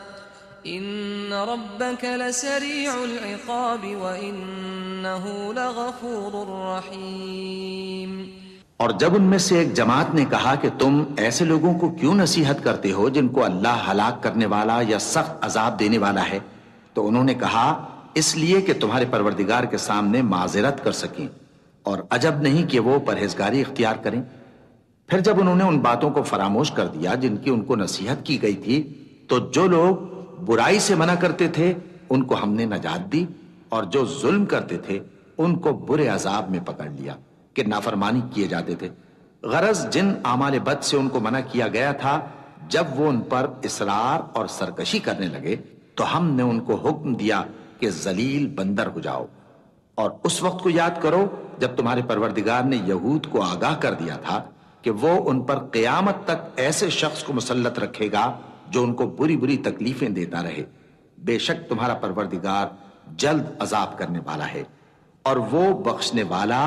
إن ربك لسريع العقاب وإنه لغفور رحيم। और जब उनमें से एक जमात ने कहा कि तुम ऐसे लोगों को क्यों नसीहत करते हो जिनको अल्लाह हलाक करने वाला या सख्त अजाब देने वाला है, तो उन्होंने कहा इसलिए कि तुम्हारे परवरदिगार के सामने माजिरत कर सकें और अजब नहीं कि वो परहेजगारी इख्तियार करें। फिर जब उन्होंने उन बातों को फरामोश कर दिया जिनकी उनको नसीहत की गई थी, तो जो लोग बुराई से मना करते थे उनको हमने नजात दी और जो जुल्म करते थे उनको बुरे अजाब में पकड़ लिया कि नाफरमानी किए जाते थे। गरज जिन आमाल बद से उनको मना किया गया था, जब वो उन पर इसरार और सरकशी करने लगे तो हमने उनको हुक्म दिया कि जलील बंदर हो जाओ। और उस वक्त को याद करो जब तुम्हारे परवरदिगार ने यहूद को आगाह कर दिया था कि वो उन पर क़यामत तक ऐसे शख्स को मुसल्लत रखेगा जो उनको बुरी बुरी तकलीफें देता रहे। बेशक तुम्हारा परवरदिगार जल्द अजाब करने वाला है और वो बख्शने वाला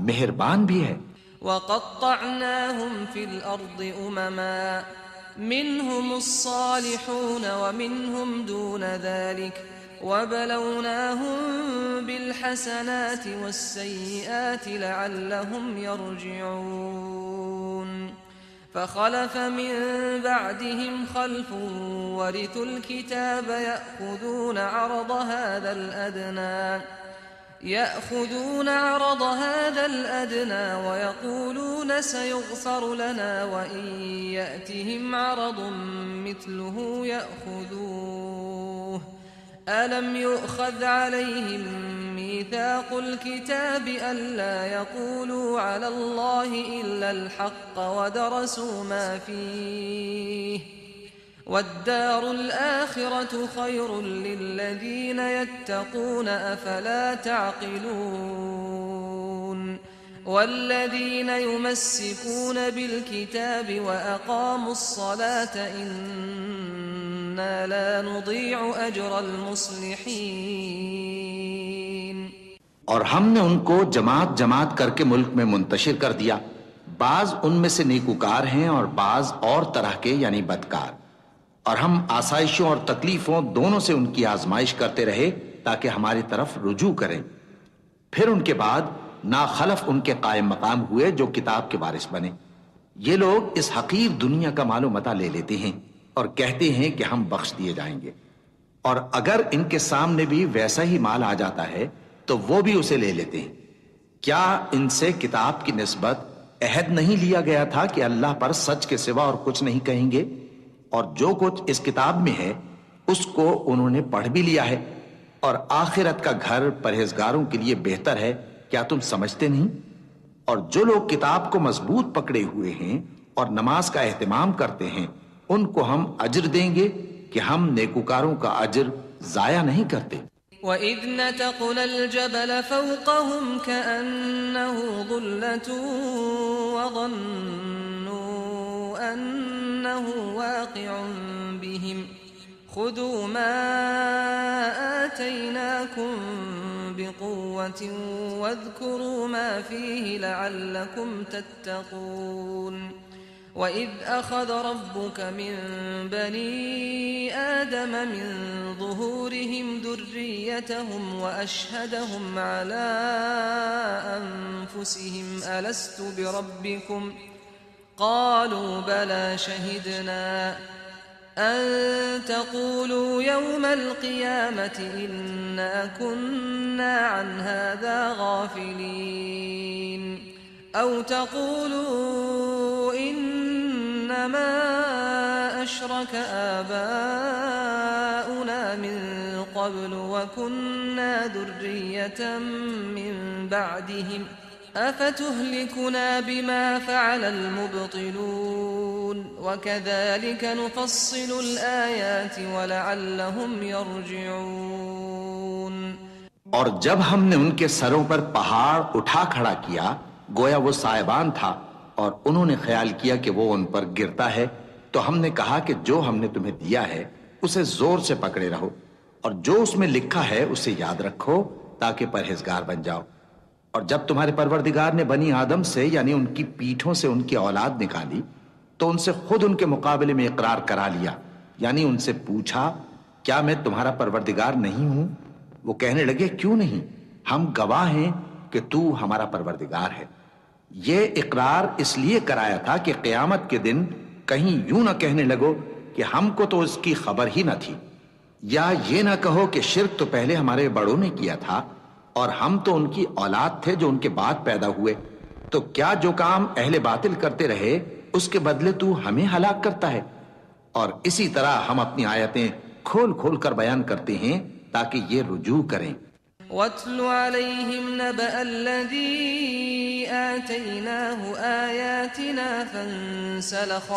मेहरबान भी है। वक़त्तअनाहुम फिल अर्दि उममा मिनहुमुस्सालिहून व मिनहुम दून ज़ालिक वबलवनाहुम बिलहसनाति वस्सय्यिआति लअल्लहुम यरजिऊन फखलफ मिन बअदिहिम खल्फुन वरिथुल किताब يأخذون عرض هذا الأدنى ويقولون سيغفر لنا وإن يأتهم عرض مثله يأخذوه ألم يؤخذ عليهم ميثاق الكتاب ألا يقولوا على الله إلا الحق ودرسوا ما فيه والدار الآخرة خير للذين يتقون أفلا تعقلون والذين يمسكون بالكتاب وأقاموا الصلاة إنا لا نضيع أجر المصلحين। और हमने उनको जमात जमात करके मुल्क में मुंतशिर कर दिया। बाज उनमें से नेकूकार हैं और बाज और तरह के यानी बदकार। और हम आसाइशों और तकलीफों दोनों से उनकी आजमाइश करते रहे ताकि हमारी तरफ रुजू करें। फिर उनके बाद नाखलफ उनके कायम मकाम हुए जो किताब के वारिस बने। ये लोग इस हकीर दुनिया का मालो मता ले लेते हैं और कहते हैं कि हम बख्श दिए जाएंगे, और अगर इनके सामने भी वैसा ही माल आ जाता है तो वो भी उसे ले लेते हैं। क्या इनसे किताब की निस्बत अहद नहीं लिया गया था कि अल्लाह पर सच के सिवा और कुछ नहीं कहेंगे? और जो कुछ इस किताब में है उसको उन्होंने पढ़ भी लिया है, और आखिरत का घर परहेजगारों के लिए बेहतर है। क्या तुम समझते नहीं? और जो लोग किताब को मजबूत पकड़े हुए हैं और नमाज का एहतमाम करते हैं उनको हम अजर देंगे कि हम नेकूकारों का अजर जाया नहीं करते। وَإِذْ نَتَقْنَا الْجَبَلَ فَوْقَهُمْ كَأَنَّهُ ظُلَّةٌ وَظَنُّوا أَنَّهُ واقع بهم خذوا ما آتيناكم بقوة واذكروا ما فيه لعلكم تتقون وإذ أخذ ربك من بني آدم من ظهورهم ذريتهم وأشهدهم على أنفسهم ألست بربكم قالوا بلى شهدنا أن تقولوا يوم القيامة إنا كنا عن هذا غافلين أو تقولوا إنما أشرك آباؤنا من قبل وكنا ذرية من بعدهم أفتهلكنا بما فعل المبطلون وكذلك نفصل الآيات ولعلهم يرجعون। और जब हमने उनके सरों पर पहाड़ उठा खड़ा किया गोया वो साहिबान था और उन्होंने ख्याल किया कि वो उन पर गिरता है, तो हमने कहा कि जो हमने तुम्हें दिया है उसे जोर से पकड़े रहो और जो उसमें लिखा है उसे याद रखो ताकि परहेजगार बन जाओ। और जब तुम्हारे परवरदिगार ने बनी आदम से यानी उनकी पीठों से उनकी औलाद निकाली तो उनसे खुद उनके मुकाबले में इकरार करा लिया, यानी उनसे पूछा क्या मैं तुम्हारा परवरदिगार नहीं हूं? वो कहने लगे क्यों नहीं, हम गवाह हैं कि तू हमारा परवरदिगार है। ये इकरार इसलिए कराया था कि क़यामत के दिन कहीं यूं ना कहने लगो कि हमको तो इसकी खबर ही न थी, या ये ना कहो कि शिर्क तो पहले हमारे बड़ों ने किया था और हम तो उनकी औलाद थे जो उनके बाद पैदा हुए, तो क्या जो काम अहले बातिल करते रहे उसके बदले तू हमें हलाक करता है। और इसी तरह हम अपनी आयतें खोल खोल कर बयान करते हैं ताकि ये रुजू करें। वत्लु अलैहिम नबअ अल्लज़ी आतैनाहु आयातिना फंसलख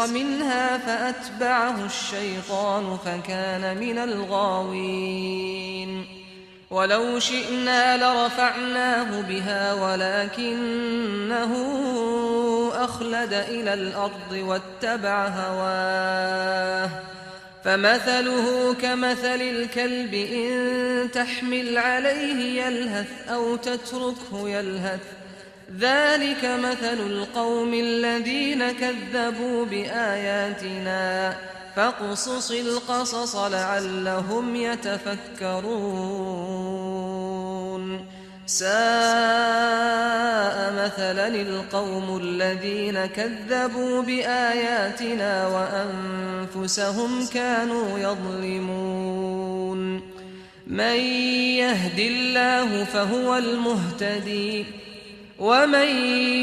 मिन्हा फअतबअहु अश्शैतानु फकान मिनल गावीन वलौ शिअना लरफअनाहु बिहा वलकिन्नहु अखलद इलल अर्दि वत्तबअ हवाह فمثله كمثل الكلب إن تحمل عليه يلهث أو تتركه يلهث ذلك مثل القوم الذين كذبوا بآياتنا فاقصص القصص لعلهم يتفكرون ساء مثلا القوم الذين كذبوا بآياتنا وأنفسهم كانوا يظلمون من يهد الله فهو المهتدي ومن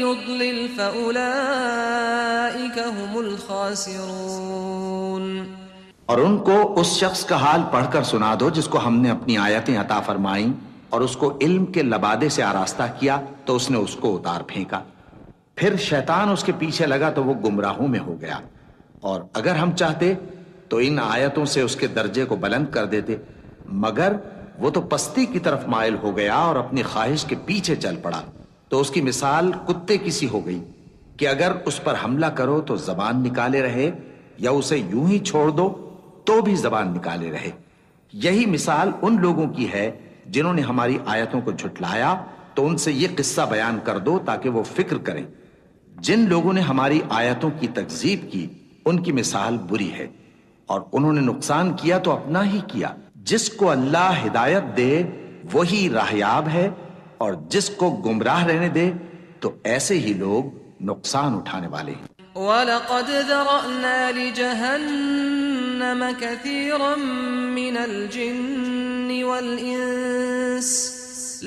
يضلل فأولئك هم الخاسرون। और उनको उस शख्स का हाल पढ़कर सुना दो जिसको हमने अपनी आयतें अता फरमाई और उसको इल्म के लबादे से आरास्ता किया तो उसने उसको उतार फेंका, फिर शैतान उसके पीछे लगा तो वो गुमराहों में हो गया। और अगर हम चाहते तो इन आयतों से उसके दर्जे को बुलंद कर देते, मगर वो तो पस्ती की तरफ माइल हो गया और अपनी ख्वाहिश के पीछे चल पड़ा। तो उसकी मिसाल कुत्ते की सी हो गई कि अगर उस पर हमला करो तो जबान निकाले रहे या उसे यूं ही छोड़ दो तो भी जबान निकाले रहे। यही मिसाल उन लोगों की है जिन्होंने हमारी आयतों को झुटलाया, तो उनसे ये किस्सा बयान कर दो ताकि वो फिक्र करें। जिन लोगों ने हमारी आयतों की तकजीब की उनकी मिसाल बुरी है और उन्होंने नुकसान किया तो अपना ही किया। जिसको अल्लाह हिदायत दे वही राहयाब है और जिसको गुमराह रहने दे तो ऐसे ही लोग नुकसान उठाने वाले हैं। वलक़द ज़रअना लिजहन्नम कसीरन मिनल जिन्नि वल इंस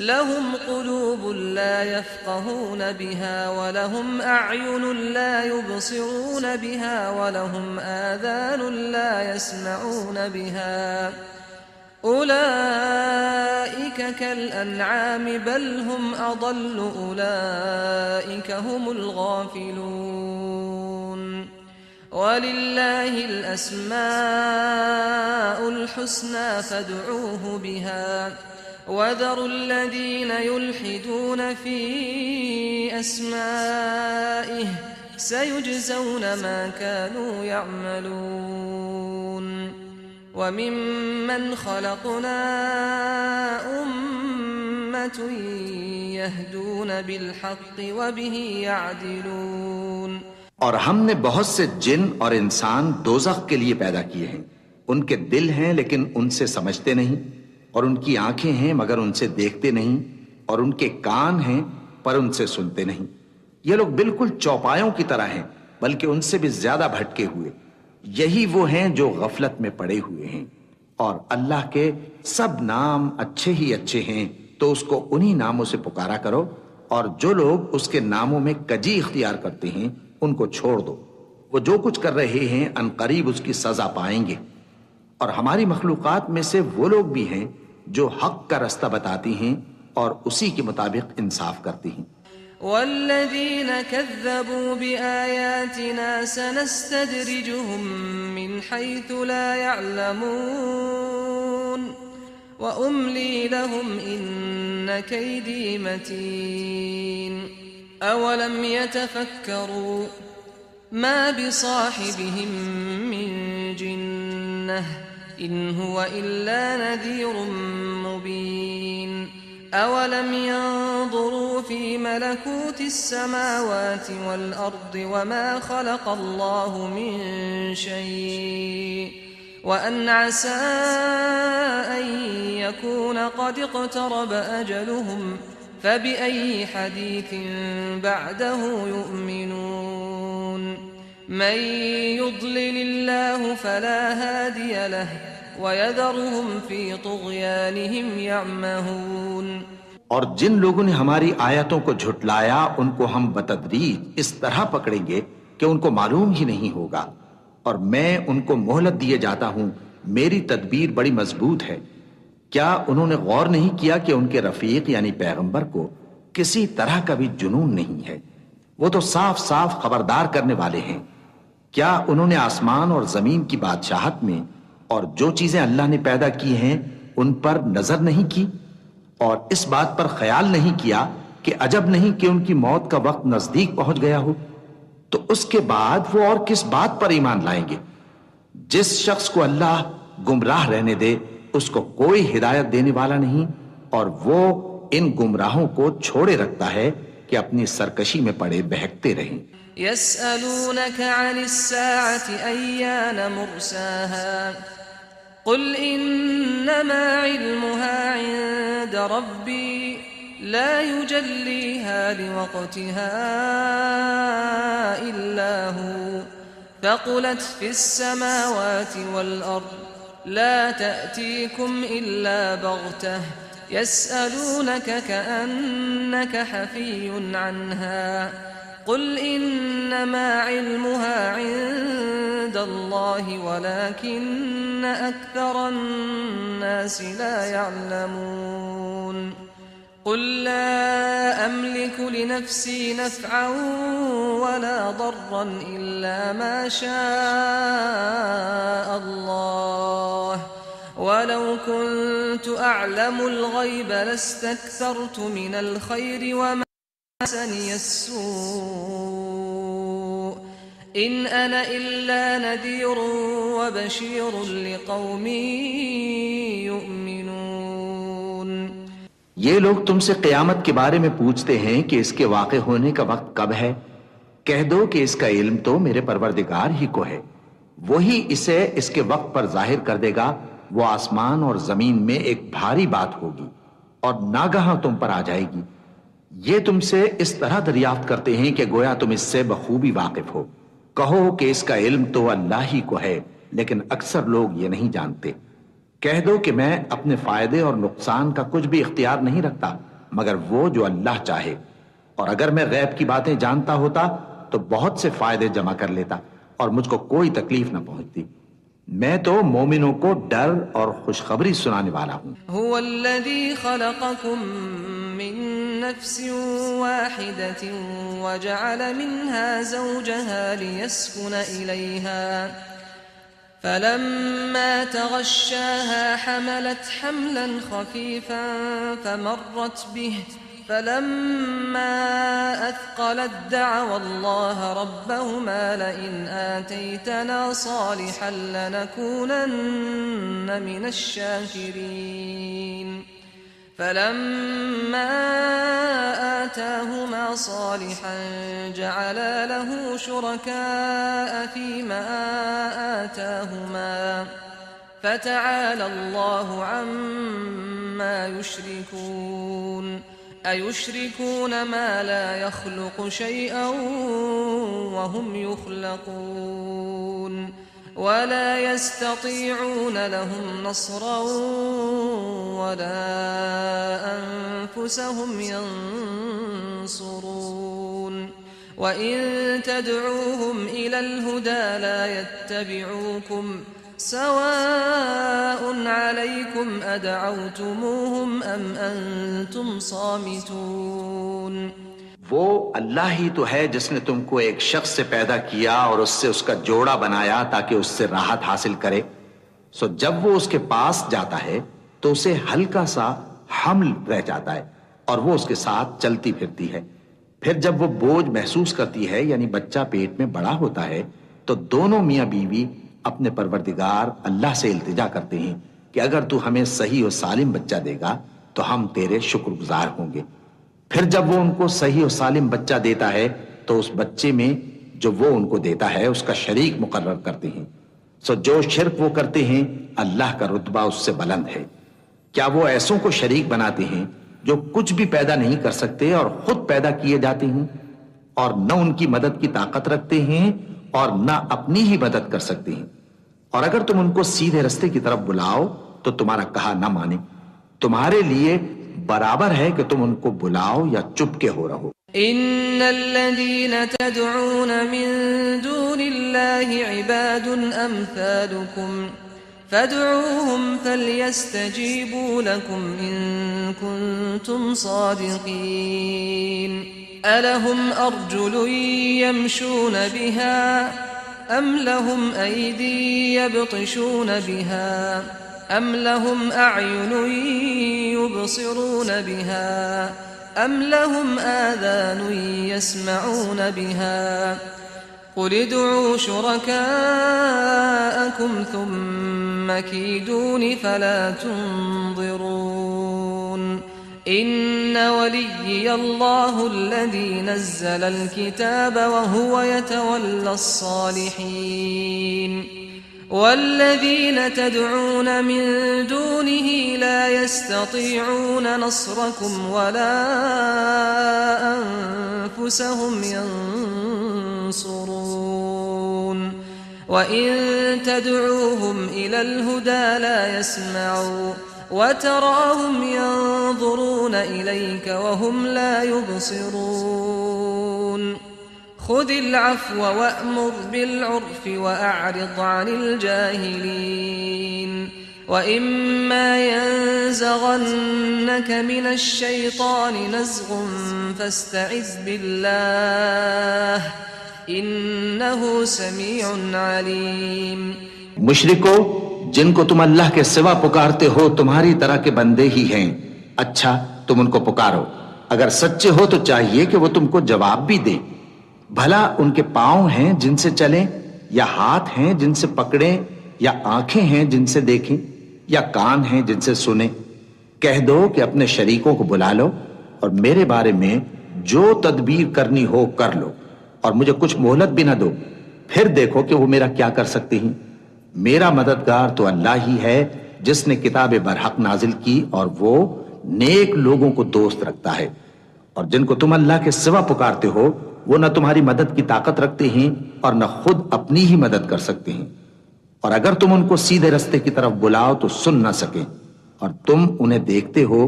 लहुम क़ुलूबुन ला यफ़क़हून बिहा वलहुम अअयुनुन ला युबसिरून बिहा वलहुम आज़ानुन ला यस्मऊन बिहा उलाइक कल अन्आम बल हुम अदल्ल उलाइक हुमुल गाफिलून वलिल्लाहिल अस्माउल हुस्ना फदऊहु बिहा वज़रुल लज़ीना युल्हिदून फी अस्माइहि सयुजज़ौन मा कानू यअमलून वमिम्मन खलक़ना उम्मतुन यहदून बिलहक़्क़ि वबिही यअदिलून। और हमने बहुत से जिन और इंसान दोज़ख के लिए पैदा किए हैं, उनके दिल हैं लेकिन उनसे समझते नहीं, और उनकी आंखें हैं मगर उनसे देखते नहीं, और उनके कान हैं पर उनसे सुनते नहीं। ये लोग बिल्कुल चौपायों की तरह हैं, बल्कि उनसे भी ज्यादा भटके हुए। यही वो हैं जो गफलत में पड़े हुए हैं। और अल्लाह के सब नाम अच्छे ही अच्छे हैं, तो उसको उन्हीं नामों से पुकारा करो, और जो लोग उसके नामों में कजी इख्तियार करते हैं उनको छोड़ दो। वो जो कुछ कर रहे हैं अनकरीब उसकी सजा पाएंगे। और हमारी मखलूकात में से वो लोग भी हैं जो हक का रास्ता बताती हैं और उसी के मुताबिक इंसाफ करती हैं। वल्लज़ीन कज़्ज़बू बिआयातिना सनस्तद्रिजुहुम मिन हैथु ला यअलमून व उम्ली लहुम इन्न कैदी मतीन अवलम यतफक्करू मा बिसाहिबिहिम मिन जिन्नह इन हुवा इल्ला नज़ीरुम मुबीन अवलम यंज़ुरू फी मलकूति स्समावाति वल अर्दि वमा खलक़ल्लाहु मिन शै'इन व अन असा अन यकून क़द इक़्तरब अजलुहुम फबिअय्यि हदीथिन बअदहु यु'मिनून मन युضलिलिल्लाहु फला हादिय लहु वयदरुहुम फी तुग़यानिहिम यअमहून। और जिन लोगों ने हमारी आयतों को झुटलाया उनको हम बतदरीज इस तरह पकड़ेंगे कि उनको मालूम ही नहीं होगा, और मैं उनको मोहलत दिए जाता हूं, मेरी तदबीर बड़ी मजबूत है। क्या उन्होंने गौर नहीं किया कि उनके रफीक यानी पैगंबर को किसी तरह का भी जुनून नहीं है? वो तो साफ साफ खबरदार करने वाले हैं। क्या उन्होंने आसमान और जमीन की बादशाहत में और जो चीजें अल्लाह ने पैदा की हैं उन पर नजर नहीं की, और इस बात पर ख्याल नहीं किया कि अजब नहीं कि उनकी मौत का वक्त नजदीक पहुंच गया हो? तो उसके बाद वो और किस बात पर ईमान लाएंगे? जिस शख्स को अल्लाह गुमराह रहने दे उसको कोई हिदायत देने वाला नहीं, और वो इन गुमराहों को छोड़े रखता है कि अपनी सरकशी में पड़े बहकते रहें। यसअलूनक अनिस्साअति अय्यान मुर्साहा कुल इन्नमा इल्मुहा इंद रब्बी ला युजल्लीहा लिवक्तिहा इल्ला हु फकुलत फिस समावाति वल अर्द ला तअतीकुम इल्ला बगतह यसअलूनक कअन्नक हफियुन अन्हा कुल इन्नमा इल्मुहा इंदल्लाहि वलाकिन्न अक्सरन्नासि ला यअलमून कुल ला अमलिकु लिनफ्सी नफ़अन वला दर्रन इल्ला मा शाअ अल्लाह वलौ कुन्तु अअलमुल गैब लस्तक्थरतु मिनल खैरि वमा मसनिय अस्सूअ इन अना इल्ला नज़ीरुन व बशीरुन लिक़ौमिन युमिनून। ये लोग तुमसे क़यामत के बारे में पूछते हैं कि इसके वाक़े होने का वक्त कब है। कह दो कि इसका इल्म तो मेरे परवरदिगार ही को है, वही इसे इसके वक्त पर जाहिर कर देगा। वो आसमान और जमीन में एक भारी बात होगी और नागहां तुम पर आ जाएगी। ये तुमसे इस तरह दरियाफ्त करते हैं कि गोया तुम इससे बखूबी वाकिफ हो। कहो कि इसका इल्म तो अल्लाह ही को है, लेकिन अक्सर लोग ये नहीं जानते। कह दो कि मैं अपने फायदे और नुकसान का कुछ भी इख्तियार नहीं रखता मगर वो जो अल्लाह चाहे, और अगर मैं गैब की बातें जानता होता तो बहुत से फायदे जमा कर लेता और मुझको कोई तकलीफ न पहुंचती। मैं तो मोमिनों को डर और खुशखबरी सुनाने वाला हूं। हुवल्लज़ी खलक़कुम मिन नफ्सिन वाहिदतिन वजअल मिन्हा ज़ौजहा लियस्कुन इलैहा फलम्मा तग़श्शाहा हमलत हम्लन खफ़ीफ़न फमर्रत बिहि फलम्मा अथक़लत दअवा अल्लाह रब्बहुमा लइन आतैतना सालिहन लनकूनन्न मिनश शाकिरीन फलम्मा आताहुमा सालिहन जअला लहु शुरकाअ फीमा आताहुमा فتعالى الله عما يشركون أيشركون ما لا يخلق شيئا وهم يخلقون ولا يستطيعون لهم نصرا ولا أنفسهم ينصرون وإن تدعوهم إلى الهدى لا يتبعوكم سواء عليكم أدعوتموهم أم أنتم صامتون वो अल्लाह ही तो है जिसने तुमको एक शख्स से पैदा किया और उससे उसका जोड़ा बनाया ताकि उससे राहत हासिल करे। सो जब वो उसके पास जाता है तो उसे हल्का सा हमल रह जाता है और वो उसके साथ चलती फिरती है। फिर जब वो बोझ महसूस करती है यानी बच्चा पेट में बड़ा होता है तो दोनों मियां बीवी अपने परवरदिगार अल्लाह से इल्तिजा करते हैं कि अगर तू हमें सही और सालिम बच्चा देगा तो हम तेरे शुक्रगुजार होंगे। फिर जब वो उनको सही और सालिम बच्चा देता है तो उस बच्चे में जो वो उनको देता है उसका शरीक मुकर्रर करते हैं। सो जो शिर्क वो करते हैं अल्लाह का रुतबा उससे बुलंद है। क्या वो ऐसों को शरीक बनाते हैं जो कुछ भी पैदा नहीं कर सकते और खुद पैदा किए जाते हैं और न उनकी मदद की ताकत रखते हैं और न अपनी ही मदद कर सकते हैं। और अगर तुम उनको सीधे रास्ते की तरफ बुलाओ तो तुम्हारा कहा न माने। तुम्हारे लिए बराबर है कि तुम उनको बुलाओ या चुपके हो रहो। इन्नल्लज़ीना तदऊन मिन दूनिल्लाहि इबादुन अम्सालुकुम फदऊहुम फलयस्तजीबू लकुम इन कुंतुम सादिकीन अलहुम अर्जुलुन यमशून बिहा अम लहुम ऐदी यबतिशून बिहा أم لهم أعين يبصرون بها أم لهم آذان يسمعون بها قل ادعوا شركاءكم ثم كيدون فلا تنظرون إن وليي الله الذي نزل الكتاب وهو يتولى الصالحين والذين تدعون من دونه لا يستطيعون نصركم ولا أنفسهم ينصرون وإن تدعوهم إلى الهدى لا يسمعوا وتراهم ينظرون إليك وهم لا يبصرون خذ العفو وأمر بالعرف وأعرض عن الجاهلين وإما ينزغنك من الشيطان نزغ فاستعذ بالله إنه سميع عليم। मुशरिको, जिनको तुम अल्लाह के सिवा पुकारते हो तुम्हारी तरह के बंदे ही हैं। अच्छा, तुम उनको पुकारो। अगर सच्चे हो तो चाहिए कि वो तुमको जवाब भी दें। भला उनके पांव हैं जिनसे चलें, या हाथ हैं जिनसे पकड़ें, या आंखें हैं जिनसे देखें, या कान हैं जिनसे सुने। कह दो कि अपने शरीकों को बुला लो और मेरे बारे में जो तदबीर करनी हो कर लो और मुझे कुछ मोहलत भी ना दो, फिर देखो कि वो मेरा क्या कर सकते हैं। मेरा मददगार तो अल्लाह ही है जिसने किताब बरहक नाजिल की और वो नेक लोगों को दोस्त रखता है। और जिनको तुम अल्लाह के सिवा पुकारते हो वो न तुम्हारी मदद की ताकत रखते हैं और न खुद अपनी ही मदद कर सकते हैं। और अगर तुम उनको सीधे रास्ते की तरफ बुलाओ तो सुन ना सके और तुम उन्हें देखते हो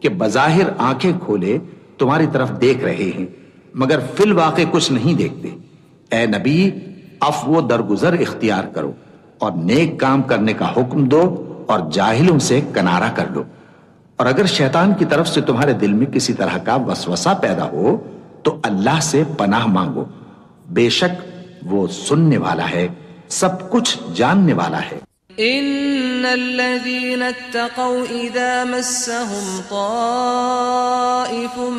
कि बज़ाहिर आंखें खोले तुम्हारी तरफ देख रहे हैं मगर फिल वाक़े कुछ नहीं देखते। ए नबी, अफ़्व दरगुजर इख्तियार करो और नेक काम करने का हुक्म दो और जाहिलों से किनारा कर लो। और अगर शैतान की तरफ से तुम्हारे दिल में किसी तरह का वसवसा पैदा हो तो अल्लाह से पनाह मांगो, बेशक वो सुनने वाला है, सब कुछ जानने वाला है। इन्नल्लज़ीना इत्तक़ौ इज़ा मस्सहुम ताइफुम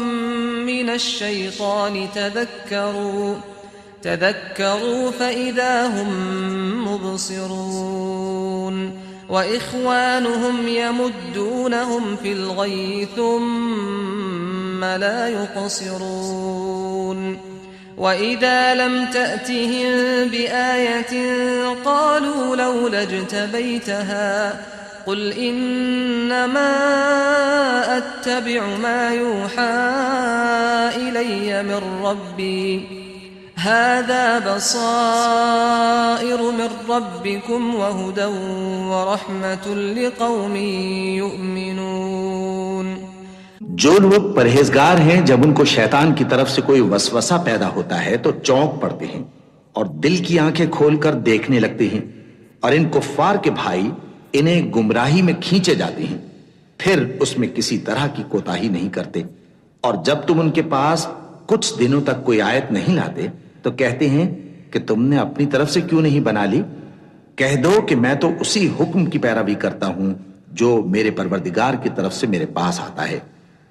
मिनश्शैतानि तज़क्करू फ़इज़ा हुम मुबसिरून व इख़वानुहुम यमुद्दूनहुम फ़िल ग़य्यि थुम्मा ला युक़सिरून وإذا لم تأتهم بآية قالوا لولا اجتبيتها قل إنما أتبع ما يوحى إلي من ربي هذا بصائر من ربكم وهدى ورحمة لقوم يؤمنون। जो लोग परहेजगार हैं, जब उनको शैतान की तरफ से कोई वसवसा पैदा होता है तो चौंक पड़ते हैं और दिल की आंखें खोलकर देखने लगते हैं, और इन कुफ्फार के भाई इन्हें गुमराही में खींचे जाते हैं, फिर उसमें किसी तरह की कोताही नहीं करते। और जब तुम उनके पास कुछ दिनों तक कोई आयत नहीं लाते तो कहते हैं कि तुमने अपनी तरफ से क्यों नहीं बना ली। कह दो कि मैं तो उसी हुक्म की पैरवी करता हूं जो मेरे परवरदिगार की तरफ से मेरे पास आता है।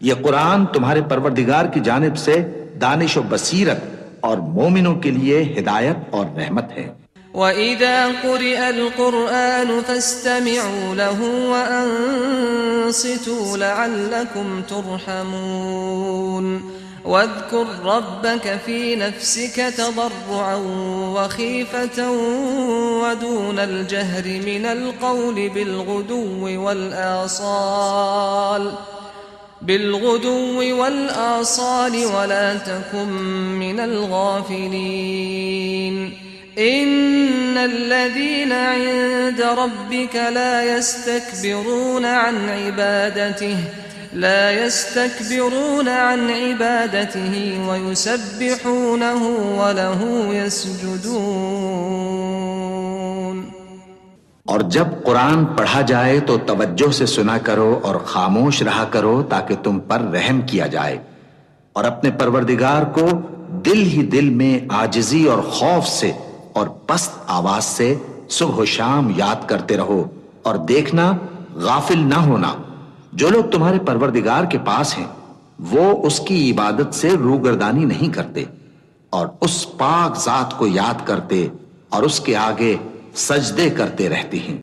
यह कुरान तुम्हारे परवरदिगार की जानिब से दानिश और बसीरत और मोमिनों के लिए हिदायत और रहमत है। وَإِذَا قُرِئَ الْقُرْآنُ فَاسْتَمِعُوا لَهُ وَأَنصِتُوا لَعَلَّكُمْ تُرْحَمُونَ واذكر ربك في نفسك تضرعا وخيفة ودون الجهر من القول بالغدو والآصال ولا تكن من الغافلين إن الذين عند ربك لا يستكبرون عن عبادته ويسبحونه وله يسجدون। और जब कुरान पढ़ा जाए तो तवज्जो से सुना करो और खामोश रहा करो ताकि तुम पर रहम किया जाए, और अपने परवरदिगार को दिल ही दिल में आजिजी और खौफ से और पस्त आवाज से सुबह शाम याद करते रहो, और देखना गाफिल ना होना। जो लोग तुम्हारे परवरदिगार के पास हैं वो उसकी इबादत से रूगर्दानी नहीं करते और उस पाक जात को याद करते और उसके आगे सजदे करते रहते हैं।